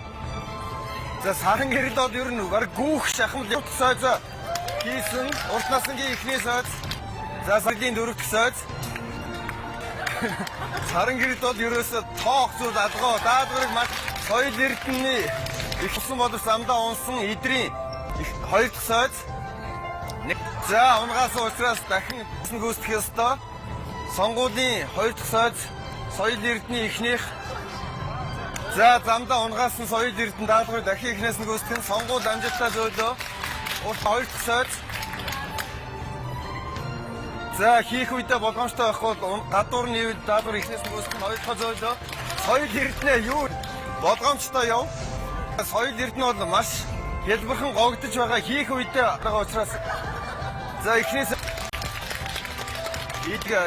За саран гэрэл бол ер нь баг гүүх шахам л сойз хийсэн. Урт насангийн эхний сойз. За саргийн дөрөв дахь сойз. Саран гэрэл бол ерөөсө тоох зүйл алгоо. Даалгаврыг маш соёл эрдэнэ их усан боловч амдаа унсан эдрийн хоёр дахь сойз. За унгаас уулзраас дахин гүйцэтгэх ёстой. Сонгуулийн 2 дахь сойз соёл эрдэнэ эхнийх. За замдаа унгаас нь соёл эрдэнэ даалгаврыг дахин эхнээс нь гүйцэтгэх. Сонгуул амжилттай зөөлөө. Урт 2 дахь сойз. За хийх үедээ болгоомжтой байх бол гадуур нь ивэл даалгавар эхнээс нь гүйцэтгэх 2 дахь зөөлөө. Соёл эрдэнэ юу болгоомжтой яв. Соёл эрдэнэ бол маш хэлбэрхэн гогдож байгаа хийх үедээ байгаа учраас за эхнээс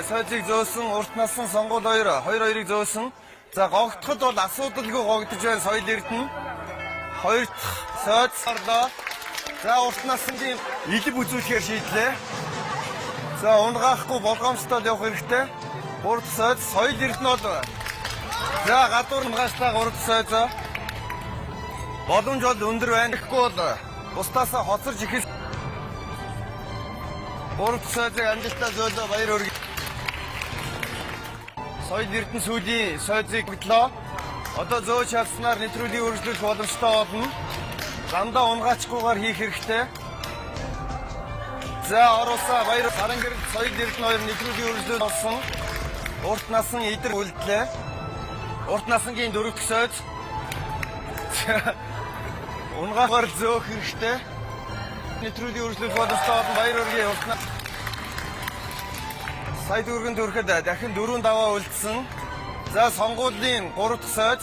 сойзыг зөөсөн урт насны сонгуул 2-2-ыг зөөсөн. За гогдоход бол асуудалгүй гогдож байна соёл эрдэнэ. Хоёр дахь сойз орлоо. За урт насны илб үзүүлэхээр шийдлээ. За унгаахгүй болгоомжтой явах хэрэгтэй. 3 дахь сойд соёл эрдэнэ бол. За гадуур хамгаалалтаа 3 дахь сойд. Боломж бол өндөр байна. Тэгэхгүй бол бусдаасаа хоцорж ихэл. 3 дахь сойдыг амжилттай зөөлөө баяр хүргэе. Соёл эрдэнэ сүүлийн сойдыг битлээ. Одоо зөөж чадсанаар нэвтрүүлгийг үргэлжлүүлэх боломжтой болно. Дандаа унгаачихгүйгээр хийх хэрэгтэй. За ороосаа баяр саран гэрэл соёл эрдэнэ хоёр нэвтрүүлгийн үргэлжлүүл болсон. Урт насны идэр үлдлээ. Урт насныгийн 4 дахь сойд. Унгаагаар зөөх хэрэгтэй. Нэвтрүүлгийн үргэлжлүүлэх боломжтой болно. Баяр хүргэе урт нас. Сая дүүргэн төрөхөд дахин 4 даваа үлдсэн. За сонгуулийн 3 дахь сойд.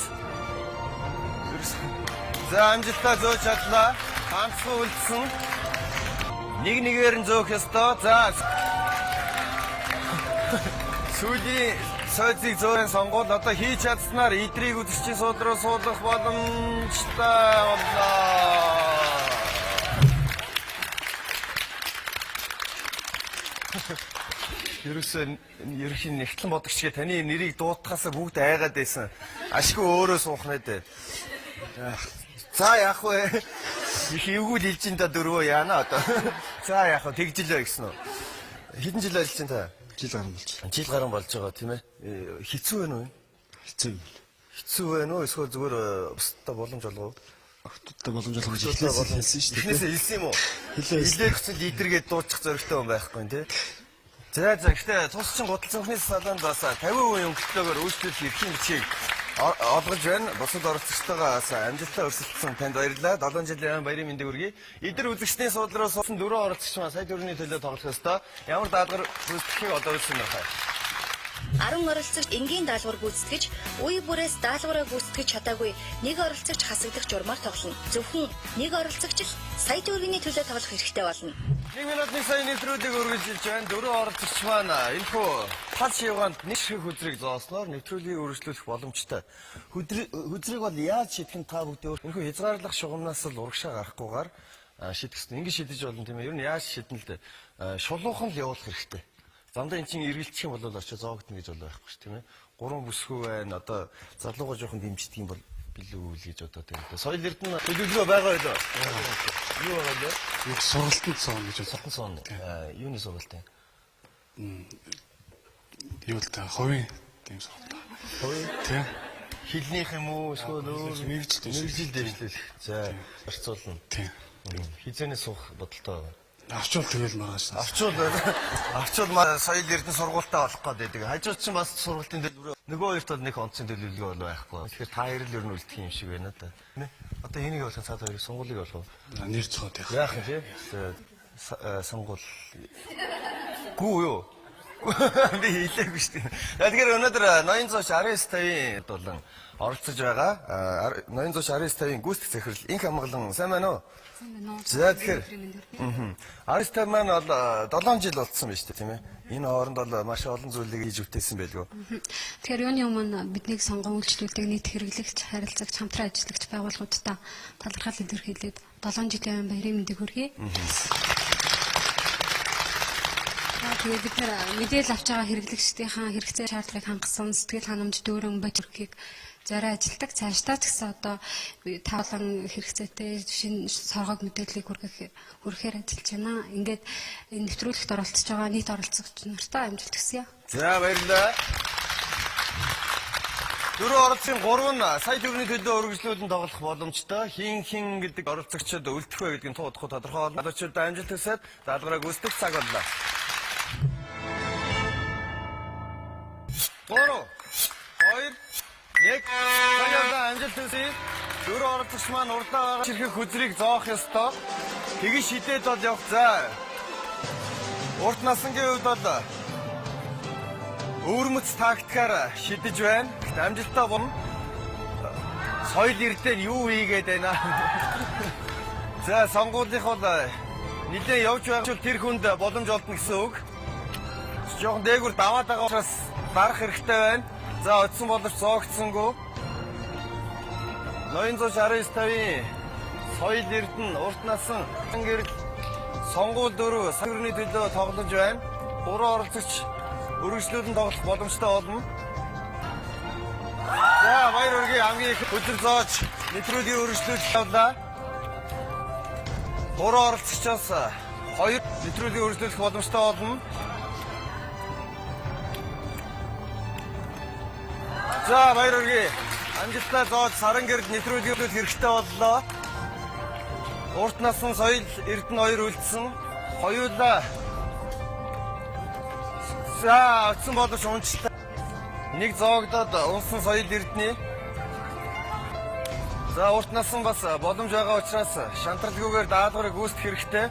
За амжилттай зөөж чадлаа. Ганцхан үлдсэн. Нэг нэгээр нь зөөх ёстой. За сүүлийн сойдыг зөөрэн сонгуул одоо хийж чадсанаар идрийг үзэгчийн сууд руу суулгах боломжтой боллоо. Ерөөсөө нэгтлэн бодогчгээ таны нэрийг дуудахаас бүгд айгаад байсан. Ашгүй өөрөө суух нэ дээ. За яах вэ? Их эвгүүл хэлж ин та дөрвөө яана одоо. За яах вэ? Тэгжилээ гэсэн үү? Хэдэн жил ажиллаж ин та? Жил гарсан болж. Жил гарсан болж байгаа тийм ээ. Хэцүү байна уу? Хэцүү юм. Хэцүү байна уу? Эсвэл зүгээр бусдаа боломж олгоо? Охтуудтай боломж олгох гэж хэлсэн шүү дээ. Эхнээсээ хэлсэн юм уу? Хэлээ. Илээ хүсэл идэргээд дуучих зоригтой хүн байхгүй юм тий. За гэхдээ тус чин гудал цанхны салаанд бас 50% өнгөлтөөр өөрчлөлт эрхийн бичгийг олгож байна. Бусад оролцогчтойгоос амжилттай өрсөлдсөн танд баярлалаа. 7 жилийн баярын мэндийг хүргэе. Идэр үзэгчдийн суудлаар суусан 4 оролцогч маань сая төгрөгийн төлөө тоглох ёстой. Ямар даалгавар гүйцэтгэхийг одоо үлсэн байна. 10 оролцогч энгийн даалгавар гүйцэтгэж, үе бүрээс даалгавраа гүйцэтгэж чадаагүй нэг оролцогч хасагдах журмаар тоглоно. Зөвхөн нэг оролцогч л сая төгрөгийн төлөө тоглох хэрэгтэй болно. 1 минутын сая нэвтрүүлгийг үргэлжилж байна. 4 оролцогч маань энэхүү тал шивгаанд нэг шиг хүзрийг зоосноор нэвтрүүлгийг үргэлжлүүлэх боломжтой. Хүзрийг бол яаж шийдэх нь та бүгд энэхүү хязгаарлах шугамнаас л урагшаа гарахгүйгээр шийдэх хэрэгтэй. Ингэ шийдэж болно тийм ээ. Ер нь яаж шийдэн л дээ. Шулуухан л явуулах хэрэгтэй. Замдаа эн чинь эргэлчих юм бол очиж зоогдно гэж бол байхгүй ш тийм ээ. 3 бүсгүй байна. Одоо залууга жоохон дэмждэг юм бол билүү л гэж одоо тийм. Соёл эрдэнэ төлөвлөгөө байгаа байлаа. Юу байгаа вэ? Нэг сургалтанд соон гэж Сургалтын соон. Юуны сургалт юм? юу л та хувийн тийм сургалт. Хувийн? Тийм. Хилнийх юм уу? Эсвэл өөр мэрэгжил дэвшлэл. За, орцуулна. Тийм. Хизээний суух бодолтой байна. Авчвал тэгэл маргааш. Авчвал соёл эрдэнэ сургуультаа олох гэдэг. Хажууд чинь бас сургалтын төлөвлөгөө нөгөө хоёрт бол нэг онцгийн төлөвлөгөө бол байхгүй. Тэгэхээр та хоёр л ер нь үлдэх юм шиг байна да. Одоо энийг болох цаад хоёрыг сонгуулийг олох. Нэр цохот яах. Яах вэ? Сонгуул. Гүү юу? Би хэлээгүй шүү дээ. Тэгэхээр өнөөдөр 819-50 болон оролцож байгаа. 819-50-ийн гүйцэтгэх захирал Инх Амгалан сайн байна уу? За тэгэхээр 1950 маань бол 7 жил болцсон байна шүү дээ тийм ээ. Энэ хооронд бол маш олон зүйлийг хийж үтээсэн байлгүй. Тэгэхээр юуны өмнө биднийг сонгон үйлчлүүлдэг нийт хэрэглэгч, харилцагч, хамтран ажиллагч байгууллагуудтай талархал илэрхийлээд 7 жилийн баярын мэндийг хүргэе. Тэгээд бид мэдээлэл авч байгаа хэрэглэгчдийнхаа хэрэгцээ шаардлагыг хангасан сэтгэл ханамж дүүрэн баж өрхийг зорио ажилдаг. Цаашдаа ч гэсэн одоо тавлан хэрэгцээтэй шинэ соргог мэдээллийг хүргэхээр ажиллаж байна. Ингээд энэ нэвтрүүлэгт оролцож байгаа нийт оролцогч нартай амжилт хүсье. За баярлалаа. Дөрөв оролцсон 3 нь сая төгрөгийн төлөө үргэлжлүүлэн тоглох боломжтой. Хин гэдэг оролцогчид үлдэх вэ гэдгийг туудахгүй тодорхой болно. Одоочид амжилт хүсээд даалгавраа гүйцэтгэх цаг боллоо. 3 2 1 цагаан амжилт хүсье. Дөрөв оролцогч маань урдаа байгаа чирхэг хүзрийг зоох ёстой. Тэгж шидээд бол явах. За. Урт насныгийн үед бол өвөрмөц тактикаар шидэж байна. Амжилттай болно. Соёл эрдэнэ юу хийгээд байна? За сонгуулийнх бол нэлээд явж байгаа тэр хүнд боломж олдно гэсэн үг. Жохон дээгүүр даваад байгаа учраас дарах хэрэгтэй байна. За одсон боловч зоогдсонгүй. 919-50 Соёл Эрдэнэ, урт насан гэрэл сонгуул 4 сая төгрөгийн төлөө тоглож байна. 3 оролцогч өргөжлүүлэн тоглох боломжтой болно. За баяр хүргэе хамгийн их өдөр зоож нэвтрүүлгийн өргөжлүүлэлт явлаа. 3 оролцогчоос 2 нэвтрүүлгийн өргөжлүүлэх боломжтой болно. За баяр хүргэе. Амжилттай зоож саран гэрэл нэвтрүүлгийн өргөжлүүлэлт хэрэгтэй боллоо. Урт насан Соёл Эрдэнэ 2 үлдсэн. Хоёулаа за очсон боловч унчлаа. Нэг зоогдоод унсан Соёл Эрдэнэ. За урт насан бас боломж байгаа учраас шантралгүйгээр даалгаврыг гүйцэтгэх хэрэгтэй.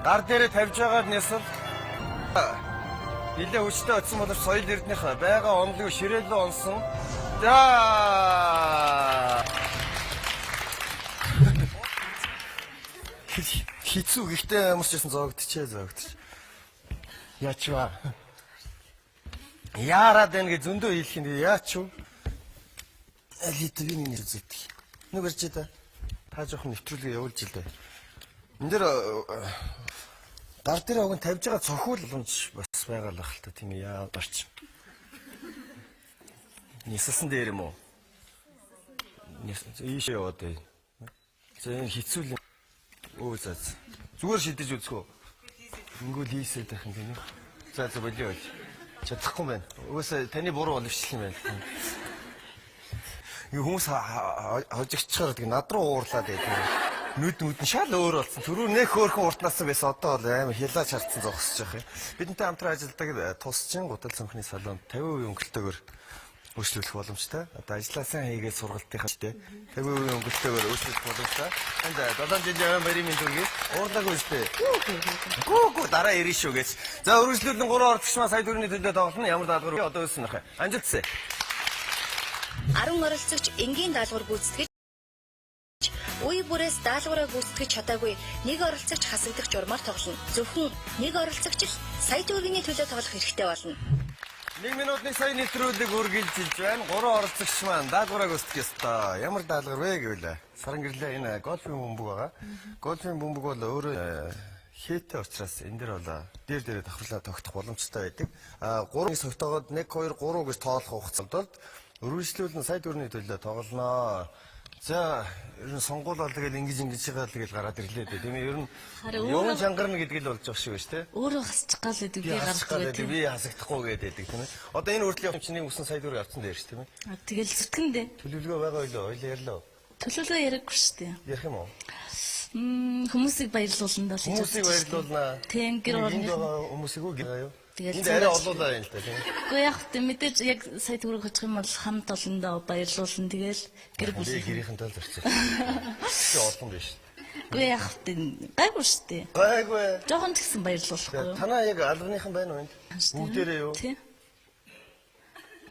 Гар дээрээ тавьж байгаа нясал нэлээ хүчтэй очсон боловч Соёл Эрдэнэх байгаа онолыг ширээлээ онсон. За хитсүү гэхдээ ямарч гэсэн зоогдчихээ. Яач вэ? Яарад энэ зөндөө хэлэх юм яач вэ? Алитвийн нэр зэт. Нэг барьж та жоохон нэвтрүүлгээ явуулж илээ. Энд дэр гар дээр огон тавьж байгаа цохиул боломж бас байгаа л ахalta тийм яа барч. Ниссэн дээр юм уу? Ийшээ яваад бай. За энэ хитсүүл Өөзөөс. Зүгээр шидэж үзэх үү? Ингүүл хийсэй тах юм гинэ. За болио. Чадахгүй байна. Угаасаа таны буруу боловчлах юм байна. Юу хүмүүс хожигчаар гэдэг над руу уурлаад байдаг. Нүд шал өөр болсон. Түрүү нэх хөөрхөн уртнаас байсан одоо бол амар хилаач харцсан зогсож байгаа юм. Бидэнтэй хамтран ажилладаг тусчин гутал цонхны салонд 50% өнгөлтөөр өөрчлөх боломжтой. Одоо ажиллаа сайн хийгээд сургалтынхаа штэ 50% өнгөлтөөр өөрчлөх боломжтой. Энд 7 жилийн барийн мэнд үргээ уурлаагүй штэ. Гүү дараа ирэн шүү гэж. За өргөжлүүлэн 3 ордогч маа сая төгрөгийн төлөө тоглоно. Ямар даалгавар одоо өссөн нөх. Амжилтсэ. 10 оролцогч энгийн даалгавар гүйцэтгэж үе бүрээс даалгавраа гүйцэтгэж чадаагүй нэг оролцогч хасагдах журмаар тоглоно. Зөвхөн нэг оролцогч л сая төгрөгийн төлөө тоглох хэрэгтэй болно. 1 минутын сая нэвтрүүлэг үргэлжилж байна. 3 оролцогч маань даалгавраа гүйцэтгэх ёстой. Ямар даалгавар вэ гэвэл саран гэрлээ энэ гольфийн бөмбөг байгаа. Гольфийн бөмбөг бол өөрөө хээтэй учраас энэ дэр бол дээр давхарлаа тогтох боломжтой байдаг. 3 согтоогоод 1 2 3 гэж тоолох хугацаанд бол өргөжлүүлэн сая төгрөгийн төлөө тоглоно. За ер нь сонгуул бол тэгэл ингэж байгаа л тэгэл гараад ирлээ дээ. Тийм ээ ер нь юун чангарна гэдэг л болж байгаа шүү дээ. Өөрөө хасчих гал гэдэг би гарахгүй тийм. Би хасагдахгүй гэдэг тийм ээ. Одоо энэ хүртэл явсан чиний өсөн сая төгрөг авсан дээр ш тийм ээ. Тэгэл зүтгэндээ. Төлөвлөгөө байгаа юу? Ойлоо ярьлаа. Төлөвлөгөө яриаггүй шүү дээ. Ярих юм уу? Хүмүүсийг баярлуулна даа. Хүмүүсийг баярлуулна. Тийм гэр орны хүмүүсийг үү гэр аюу. тэгэл энэ арай олоолаа юм л та тийм. Гэхдээ яг тэ мэдээж яг сая төгрөг хоцох юм бол хамт олондоо баярлуулна тэгэл гэр бүлийн гэрийнхэн тал зарчих. Чи олон биш. Гэхдээ яг тэ гайгүй шүү дээ. Гайгүй. Жохон ч гэсэн баярлуулахгүй. Танаа яг албаныхан байна уу энд? Бүгдээрээ юу? Тийм.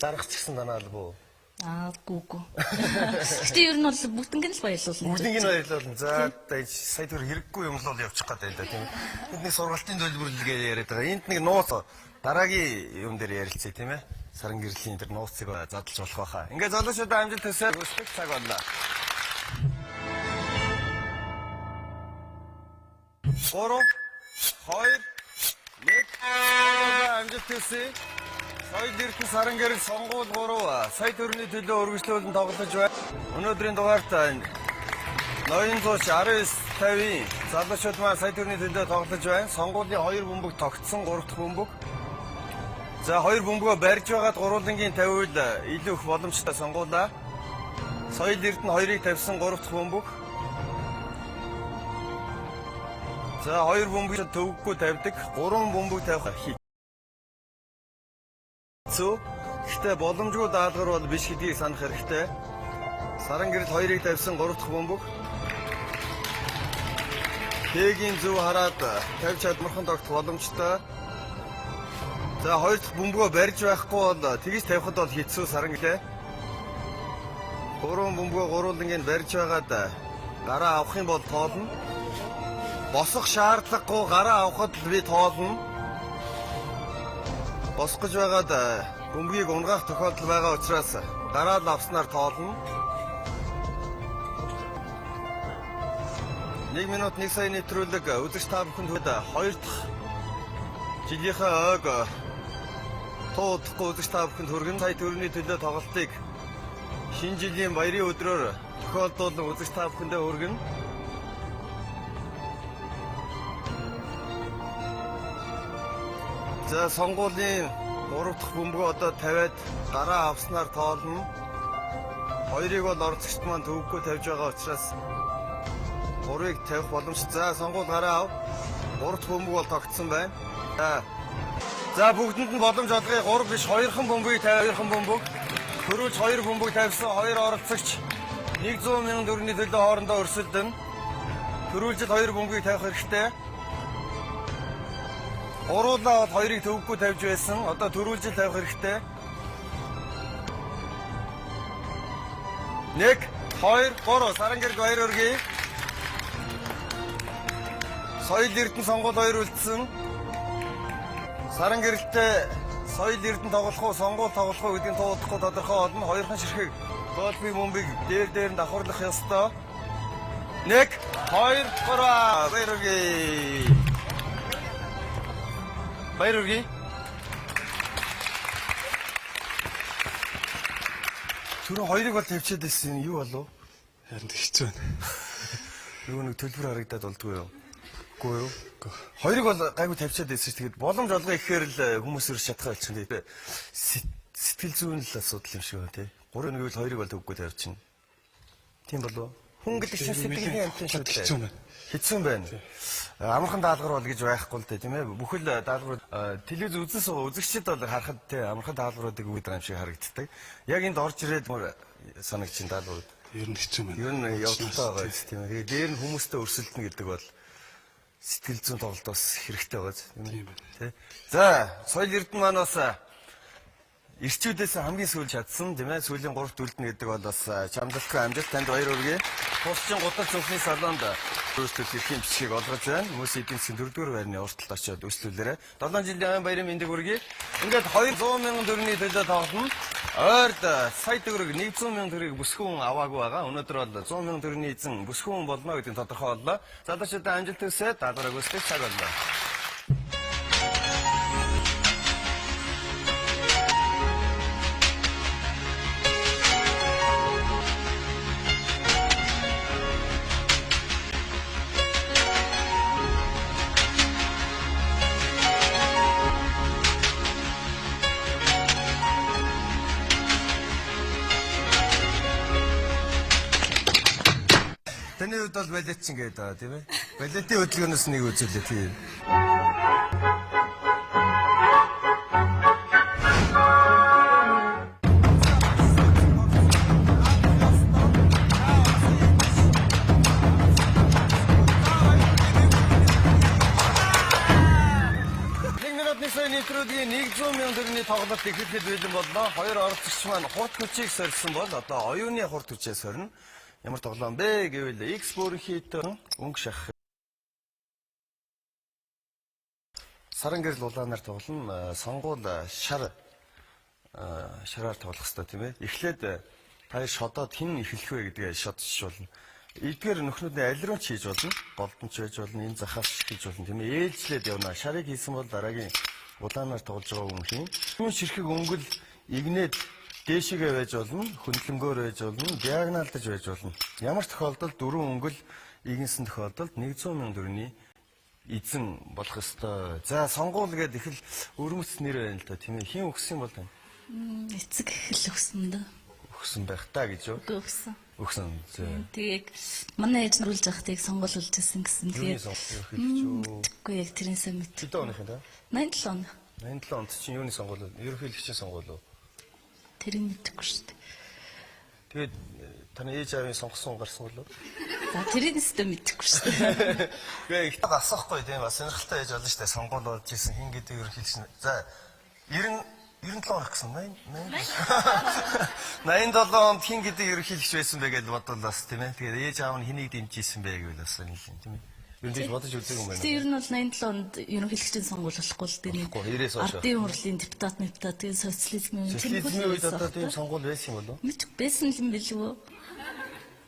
Дарах ч гэсэн танаа албаа уу? Гүүгүү. Гэтэ ер нь бол бүгднийг л баярлуулна. Бүгднийг нь баярлуулна. За сая төр хэрэггүй юм л бол явчих гээд байна тийм. Энд нэг сургалтын төлбөрлөлгээ яриад байгаа. Энд нэг нууц дараагийн юм дээр ярилцъя тийм ээ. Саран гэрлийн тэр нууцыг задлж болох байхаа. Ингээ залуучуудаа амжилт хүсье. Өсөх цаг боллоо. 3 2 1 амжилт хүсье. Соёл Эрдэнэ саран гэрэл сонгуул 3 сая төгрөгийн төлөө өргөжлүүлэн тоглож байна. Өнөөдрийн дугаарт ноён зууч 1950-ийн залуучууд маань сая төгрөгийн төлөө тоглож байна. Сонгуулийн 2 бөмбөг тогтсон 3 дахь бөмбөг. За 2 бөмбөгөө барьж байгаад гурвангийн тавиул илүү их боломжтой сонгуулаа. Соёл Эрдэнэ 2-ыг тавьсан 3 дахь бөмбөг. За 2 бөмбөг төвөггүй тавьдаг. 3 бөмбөг тавих хий. Гэхдээ боломжгүй даалгавар бол биш гэдгийг санах хэрэгтэй. Саран гэрэл 2-ыг тавьсан 3 дахь бөмбөг. Тэгийн зөв хараад тавьж чадмархан тогтох боломжтой. За 2 дахь бөмбөгөө барьж байхгүй бол тэгж тавихад бол хэцүү саран гэлээ. 3 бөмбөгөө гурвангийн барьж байгаад гараа авах юм бол тоолно. Босох шаардлагагүй гараа авахд би тоолно. Босгож байгаад бөмбөгийг унгаах тохиолдол байгаа учраас гараад авснаар тоолно. 1 минут 1 сая нэвтрүүлэг үзэгч та бүхэнд хүрээд 2 дахь жилийнхээ ойг туудахгүй үзэгч та бүхэнд хүргэн сая төгрөгийн төлөө тоглолтыг шинэ жилийн баярын өдрөөр тохиолдуулан үзэгч та бүхэндээ хүргэн. За сонгуулийн 3 дахь бөмбөгөө одоо тавиад гараа авснаар тоолно. Хоёрыг бол орцогчд маань төвөггүй тавьж байгаа учраас 3-ыг тавих боломжтой. За сонгуул гараа ав. 3 дахь бөмбөг бол тогтсон байна. За бүгдэнд нь боломж олгоё. 3 биш 2хан бөмбөгийг тавь, 2хан бөмбөг. Төрүүлж 2 бөмбөг тавьсан 2 оролцогч 100 мянган төгрөгийн төлөө хоорондоо өрсөлдөн. Төрүүлжил 2 бөмбөгийг тавих хэрэгтэй. Уруулаа 2-ыг төвөггүй тавьж байсан. Одоо төрүүлжил тавих хэрэгтэй. 1 2 3 Сарангэрд баяр хүргэе. Соёл Эрдэнэ сонгуул 2 үлдсэн. Сарангэрэлтэй соёл Эрдэнэ тоглох уу, сонгуул тоглох уу гэдгийг туудахгүй тодорхой болно. 2хан ширхэг голфи бөмбөгийг дээр нь давхарлах ёстой. 1 2 3 баяр хүргэе. Баяр хүргэе. Түрүү 2-ыг бол тавьчаад байсан юу болов? Харин хэцүү байна. Юу нэг төлбөр харагдаад болдгоо юу? Үгүй юу? 2-ыг бол гайгүй тавьчаад байсан. Тэгээд боломж олгоё гэхээр л хүмүүс өрш чадхаа болчихно. Сэтгэл зүйн л асуудал юм шиг байна тий. 3-ыг бол 2-ыг бол төвгүй тавьчихна. Тийм болов уу? Хүн гэдэг чинь сэтгэлийн амтын шүү дээ. Хэцүү байна. Хэцүү байна. Амархан даалгавар бол гэж байхгүй л дээ тийм ээ. Бүхэл даалгавар телевиз үзэн суугаа үзэгчид бол харахад тий амархан даалгавруудыг өгдөг юм шиг харагддаг. Яг энд орж ирээд санагчин даалгавар. Ер нь хэцүү байна. Ер нь явдалтай байгаа биз тийм ээ. Дээр нь хүмүүстэй өрсөлдөнө гэдэг бол сэтгэл зүйн тоглолт бас хэрэгтэй байгаа тийм ээ. Тий. За, соёл Эрдэнэ маань бас ирчүүдээс хамгийн сүүлд чадсан тийм ээ. Сүүлийн 3-т үлдэнэ гэдэг бол бас чамдалтай амжилт танд баяр хүргэе. Тусчин гутал цүнхний салонд өөрсдөө эрхийн бичгийг олгож байна. Хүмүүс эдийн засгийн 4-р байрны урталт очиод үйлчлүүлээрэ. 7 жилийн баярын мэндийг хүргэе. Ингээд 200 мянган төгрөгийн төлөө тоглоно. Ойрд сая төгрөг 100 мянган төгрөгийг бүсгүүн аваагүй байгаа. Өнөөдөр бол 100 мянган төгрөгийн эзэн бүсгүүн болно гэдгийг тодорхой боллоо. Залуучуудаа амжилт хүсье. Даалгавраа гүйцэтгэх цаг боллоо. Таны хувьд бол балет чинь гэдэг байгаа тийм ээ. Балетийн хөдөлгөөнөөс нэг үзүүлээ тийм. Нэвтрүүлгийн 100 мянган төгрөгийн тоглолт ихэхэд бэлэн боллоо. 2 оролцогч маань хурд хүчийг сорьсон бол одоо оюуны хурд хүчээ сорно. Ямар тоглоом бэ гэвэл X бүрхийд өнгө шах. Сарангэрл улаанаар тоглоно. Сонгуул шараар тоглох хэрэгтэй тийм ээ. Эхлээд та шодоод хэн эхлэх вэ гэдгээ шодчих болно. Эдгээр нөхнүүдээ аль руу ч хийж болно. Голдонч байж болно, энэ захаас хийж болно тийм ээ. Ээлжлээд явна. Шарыг хийсэн бол дараагийн улаанаар тоглож байгаа хүн хийн. Түүн ширхэг өнгөл игнээд дээшигээ байж болно, хөндлөнгөөр байж болно, диагоналдаж байж болно. Ямар ч тохиолдолд 4 өнгөл игнсэн тохиолдолд 100 мянган төгрөгийн эзэн болох ёстой. За сонгуул гэдэг их л өрмөц нэр байна л да тийм ээ. Хин өгсөн юм бол тань? Эцэг хэл өгсөн дөө. Өгсөн байх та гэж юу? Өгсөн. Өгсөн. Тэгээд манай ээж нүрүүлж байхдаа сонгуул үлжсэн гэсэн. Тэгээд тэгэхгүй яг тэрнээсээ мэд. Хэдэн оных юм да? 87 он. 87 онд чинь юуны сонгуул вэ? Ерөнхийлөгчийн сонгуул уу? Тэрийг мэдэхгүй шүү дээ. Тэгээд таны ээж аавын сонгосон гарсан уу? За тэрийг нэстэ мэдэхгүй шүү дээ. Гээ их асахгүй тийм бас сонирхолтой ээж болно шүү дээ. Сонгуул болж исэн хин гэдэг ерөнхийлөгч. За 97 онох гэсэн 87 онд хин гэдэг ерөнхийлөгч байсан бэ гэж бодлоо бас тийм ээ. Тэгээд ээж аав нь хэнийг дэмжижсэн бэ гэвэл бас нийлэн тийм ээ. Юу гэж бодож үздэг юм байна. Тэгээ ер нь бол 87 онд ерөнхийлөгчийн сонгуул болохгүй л дээ. Ардын хурлын депутат тэгээ социализмын үед одоо тийм сонгуул байсан юм болов уу? Мэдгүй байсан юм билүү?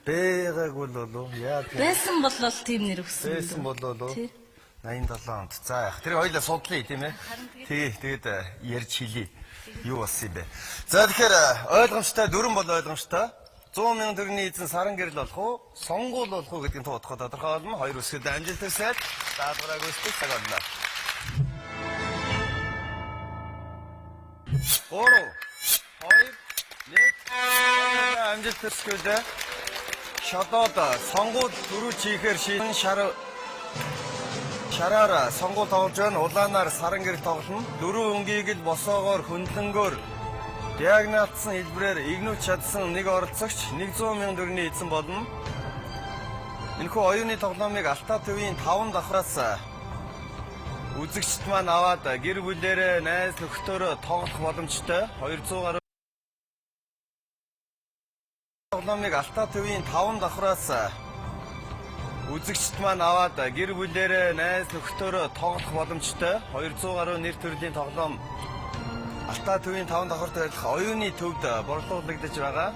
Бэгагүй болов яа тийм. Байсан болол тийм нэр өгсөн. Байсан болов. Тий. 87 онд. За яг тэр хоёлаа судлаа тийм ээ. Тэгээд ярьж хэлье. Юу болсон юм бэ? За тэгэхээр ойлгомжтой дөрвөн бол ойлгомжтой. 100 мянган төгрөгийн эзэн саран гэрэл болох уу? Сонгуул болох уу гэдгийг тодорхой болно. Хоёр үсгэд амжилт хүсээд даалгавраа гүйцэтгэх цаг болно. 3 2 1 амжилт хүсгээд шодоод сонгуул дөрөв чихээр шийдэн шараараа сонгуул тоглож байна. Улаанаар саран гэрэл тоглоно. Дөрөв өнгийг л босоогоор хөндлөнгөөр диагнозсан хэлбэрээр игнүүч чадсан нэг оролцогч 100 мянган төгрөгийн эзэн болно. Энэхүү оюуны тоглоомыг Алтай төвийн 5 давхраас үзэгчд маань аваад гэр бүлээрээ найз нөхдөөрөө тоглох боломжтой. 200 гаруй тоглоомыг Алтай төвийн 5 давхраас үзэгчд маань аваад гэр бүлээрээ найз нөхдөөрөө тоглох боломжтой. 200 гаруй нэр төрлийн тоглоом Алтай төвийн 5 давхарт байх оюуны төвд борлуулагдаж байгаа.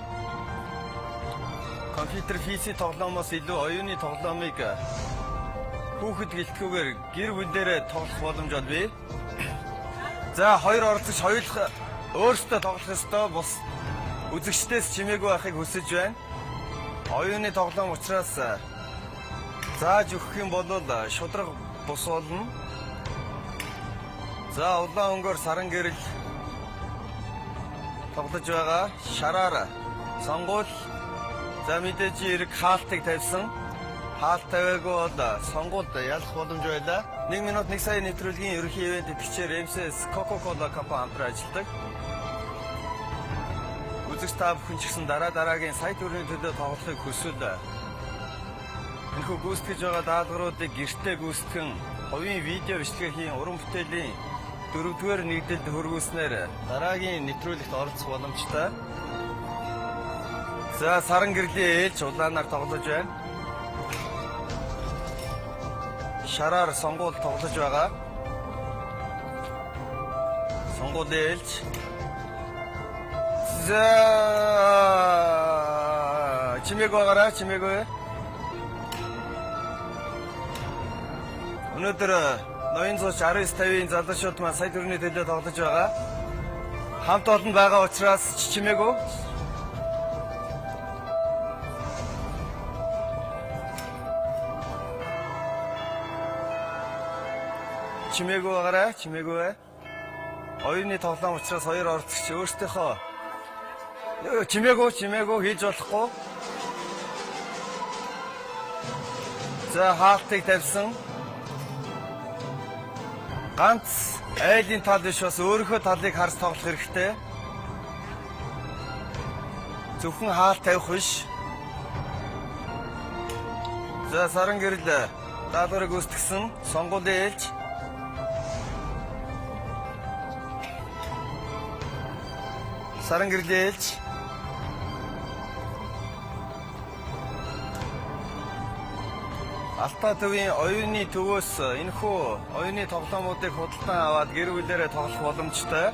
Компьютер PC тоглоомоос илүү оюуны тоглоомыг хүүхэд гэлтгүүгээр гэр бүлээрээ тоглох боломж олбий. За хоёр оролцогч хоёулаа өөрсдөө тоглох ёстой бус үзэгчдээс чимээгүй байхыг хүсэж байна. Оюуны тоглоом учраас зааж өгөх юм бол шудраг бус болно. За улаан өнгөөр саран гэрэл тоглож байгаа. Шараар сонгуул за мэдээж эрг хаалтыг тавьсан. Хаалт тавиагүй бол сонгуульд ялах боломж байлаа. 1 минут 1 сая нэвтрүүлгийн ерөнхий ивент идэвхжээр MCS Coca-Cola компани хамтран ажилладаг. Үзэгч та бүхэн ч гэсэн дараагийн сая төгрөгийн төлөө тоглохыг хүсвэл энэхүү гүйцэтгэж байгаа даалгавруудыг гэртээ гүйцэтгэн хувийн видео бичлэгийн уран бүтээлийн 4-р нэгдэлд хөргүүлснээр дараагийн нэвтрүүлэгт оролцох боломжтой. За саран гэрлийн ээлж улаанаар тоглож байна. Шараар сонгуул тоглож байгаа. Сонгуул ээлж. За чимээгүй гараа чимээгүй. Өнөөдөр 969-50-ийн залуучууд маань сая төгрөгийн төлөө тоглож байгаа. Хамт олон байгаа учраас чимээгүй. Чимээгүй гараа чимээгүй. Оюуны тоглоом учраас хоёр оролцогч өөрсдийнхөө чимээгүй хийж болохгүй. За хаалтыг тавьсан. Ганц айлын тал биш бас өөрийнхөө талыг харж тоглох хэрэгтэй. Зөвхөн хаалт тавих биш. За саран гэрэл даалгаврыг гүйцэтгсэн сонгуулийн ээлж. Саран гэрлийн ээлж. Алтай төвийн оюуны төвөөс энэхүү оюуны тоглоомуудыг худалдан аваад гэр бүлээрээ тоглох боломжтой.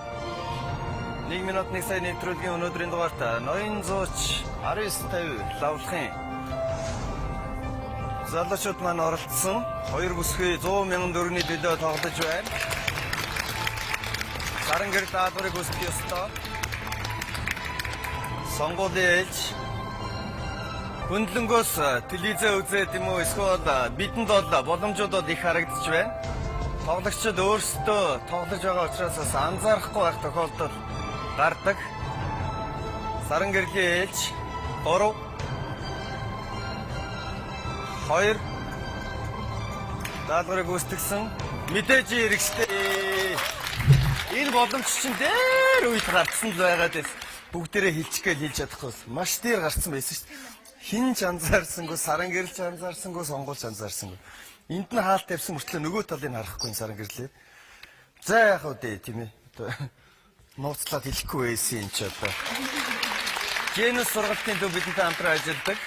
1 минут 1 сая нэвтрүүлгийн өнөөдрийн дугаарт ноён зууч 1950 лавлахын залуучууд маань оролцсон. Хоёр бүсгүй 100 мянган төгрөгийн төлөө тоглож байна. Саран гэрэл даалгаврыг гүйцэтгэх ёстой. Сонгуулийн ээлж. Хөндлөнгөөс телевизээ үзээд юм уу эсвэл бидэнд бол боломжууд их харагдаж байна. Тоглогчид өөрсдөө тоглож байгаа учраас бас анзаарахгүй байх тохиолдол гардаг. Саран гэрлийн ээлж 3 2 даалгаврыг гүйцэтгсэн. Мэдээж хэрэгстэй. Энэ боломж чинь дээр үед гарцсан л байгаад байна. Бүгдээрээ хилчих гээл хэлж чадахгүй маш дээр гарцсан байсан шүү дээ. Хин ч анзаарсангүй, саран гэрэл ч анзаарсангүй, сонгуул ч анзаарсангүй. Энд нь хаалт тавьсан мөртлөө нөгөө талыг харахгүй саран гэрлээ. За яах вэ тийм ээ. Нууцлаад хэлэхгүй байсан юм чи одоо. Генус сургалтын төв бидэнтэй хамтран ажилладаг.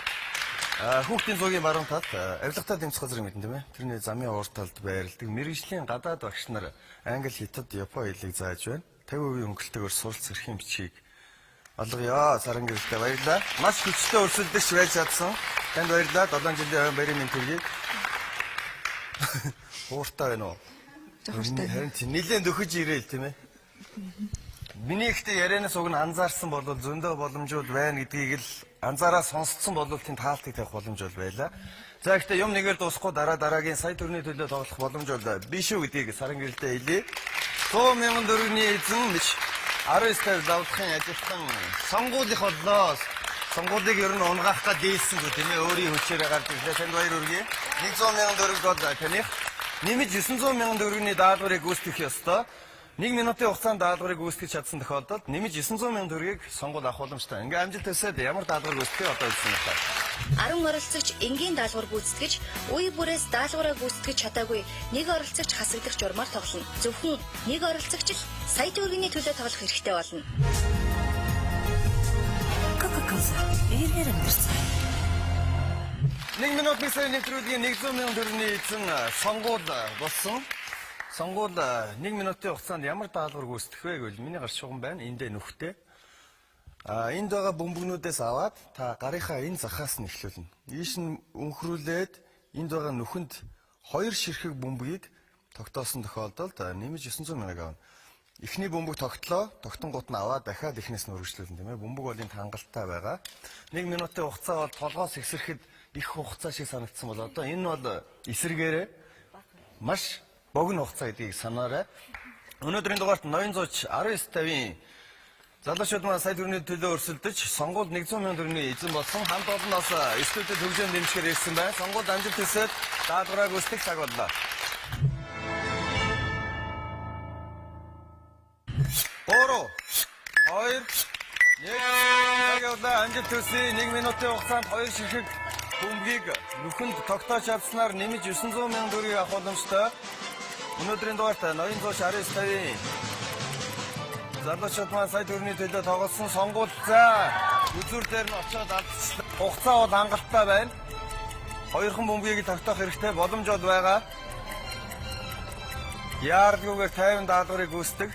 Хүүхдийн зуугийн баруун талд авилгатай дэмжих газрын мэдэн тийм ээ. Тэрний замын урд талд байрладаг мэргэжлийн гадаад багш нар англи, хятад, япон хэлийг зааж байна. 50% хөнгөлтөөр суралц эрхийн бичгийг Олгоё. Саран гэрэлтэй баярлалаа. Маш хүчтэй өрсөлдөгч байж чадсан. Танд баярлалаа. 7 жилийн ойн баярын мэндийг. Ууртай байна уу? Жохортой. Харин нилээн дөхөж ирээл тийм ээ. Миний ихтэй ярианаас уг нь анзаарсан бол зөндөө боломжууд байна гэдгийг л анзаараа сонсцсон бол тэнд хаалтыг тавих боломж бол байла. За ихтэй юм нэгээр дуусахгүй дараагийн сая төгрөгийн төлөө тоглох боломж бол биш үү гэдгийг саран гэрэлтэй хэлье. 100 мянган төгрөгийн эзэн биш 19-ээр давлахын ажилтан сонгуулийнх боллоо. Сонгуулийг ер нь унгаах га дээлсэн гэх тийм ээ өөрийн хүчээрээ гарч ирлээ. Танд баяр хүргэе. 100 мянган төгрөг бол таних нэмж 900 мянган төгрөгийн даалгаврыг гүйцэтгэх ёстой. 1 минутын хугацаанд даалгаврыг гүйцэтгэж чадсан тохиолдолд нэмж 900 мянган төгрөгийг сонгуул авах боломжтой. Ингээ амжилт төсөөд ямар даалгавар гүйцэтгэх одоо хэлсэн юм байна. 10 оролцогч энгийн даалгавар гүйцэтгэж, үе бүрээс даалгавраа гүйцэтгэж чадаагүй нэг оролцогч хасагдах журмаар тоглоно. Зөвхөн нэг оролцогч л сая төгрөгийн төлөө тоглох хэрэгтэй болно. Coca-Cola. Эргээр амьдсан. 1 минутын сая нэвтрүүлгийн 100 мянган төгрөгийн эзэн сонгуул болсон. Сонгуул 1 минутын хугацаанд ямар даалгавар гүйцэтгэх вэ гэвэл миний гарч шугам байна. Эндээ нүхтэй. Энд байгаа бөмбөгнүүдээс аваад та гарынхаа энэ захаас нь эхлүүлнэ. Ийш нь өнхрүүлээд энд байгаа нүхэнд 2 ширхэг бөмбөгийг тогтоосон тохиолдолд нэмж 900 мянга авна. Эхний бөмбөг тогтлоо, тогтонгууд нь аваад дахиад эхнээс нь үргэлжлүүлнэ тийм ээ. Бөмбөг бол энд хангалттай байгаа. 1 минутын хугацаа бол толгоос эксэрхэд их хугацаа шиг санагдсан бол одоо энэ бол эсэргээрээ маш богино хугацаа гэдгийг санаарай. Өнөөдрийн дугаарт ноён зууч 1950-ийн залуучууд маань сая төгрөгийн төлөө өрсөлдөж сонгуульд 100 мянган төгрөгийн эзэн болсон. Хамт олонноос студид хөгжөөнд дэмжгээр ирсэн байна. Сонгуульд амжилт төсөөд даалгавраа гүйцэтгэх цаг боллоо. 3 2 1 цагаалаа амжилт төсөө 1 минутын хугацаанд 2 ширхэг бөмбөгийг нүхэнд тогтоож чадсанаар нэмж 900 мянган төгрөгийг авах боломжтой. Өнөөдрийн дугаарт ноён зууч 1950-ийн залуучууд маань сая төгрөгийн төлөө тоглосон сонгуул за үзүүр дээр нь очиод алдчихлаа. Хугацаа бол хангалттай байна. Хоёрхан бөмбөгийг тогтоох хэрэгтэй боломж бол байгаа. Яардгүйгээр 50 даалгаврыг гүйцэтгэх.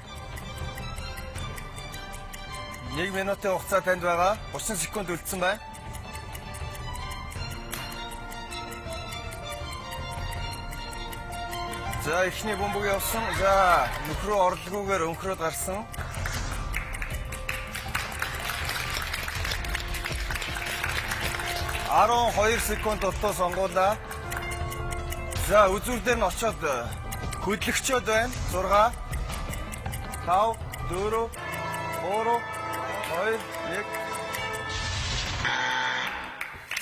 1 минутын хугацаа танд байгаа. 30 секунд үлдсэн байна. За эхний бөмбөг явсан. За нөхрөө орлоггүйгээр өнхрөөд гарсан. Арон 2 секунд дутуу сонгуулаа. За үзүүр дээр нь очиод хөдлөгчөөд байна. 6 5 4 3 2 1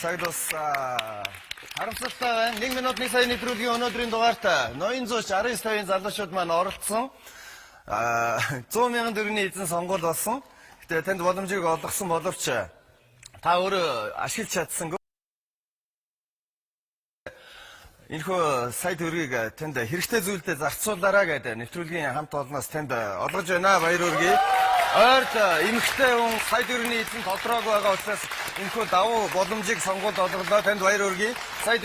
цаг дуусаа. Харамсалтай байна. 1 минутын сая нэвтрүүлгийн өнөөдрийн дугаарт ноён зууч 19-50-ийн залуучууд маань оролцсон. 100 мянган төгрөгийн эзэн сонгуул болсон. Гэтэ танд боломжийг олгосон боловч та өөрөө ашиглаж чадсангүй. Энэхүү сая төгрөгийг танд хэрэгтэй зүйлдээ зарцуулаарай гэдэг нэвтрүүлгийн хамт олноос танд олгож байна. Баяр хүргэе. Ойрт эмэгтэй хүн сая төгрөгийн эзэн толдроогүй байгаа учраас энэхүү давуу боломжийг сонгуульд олголоо. Танд баяр хүргэе. Сая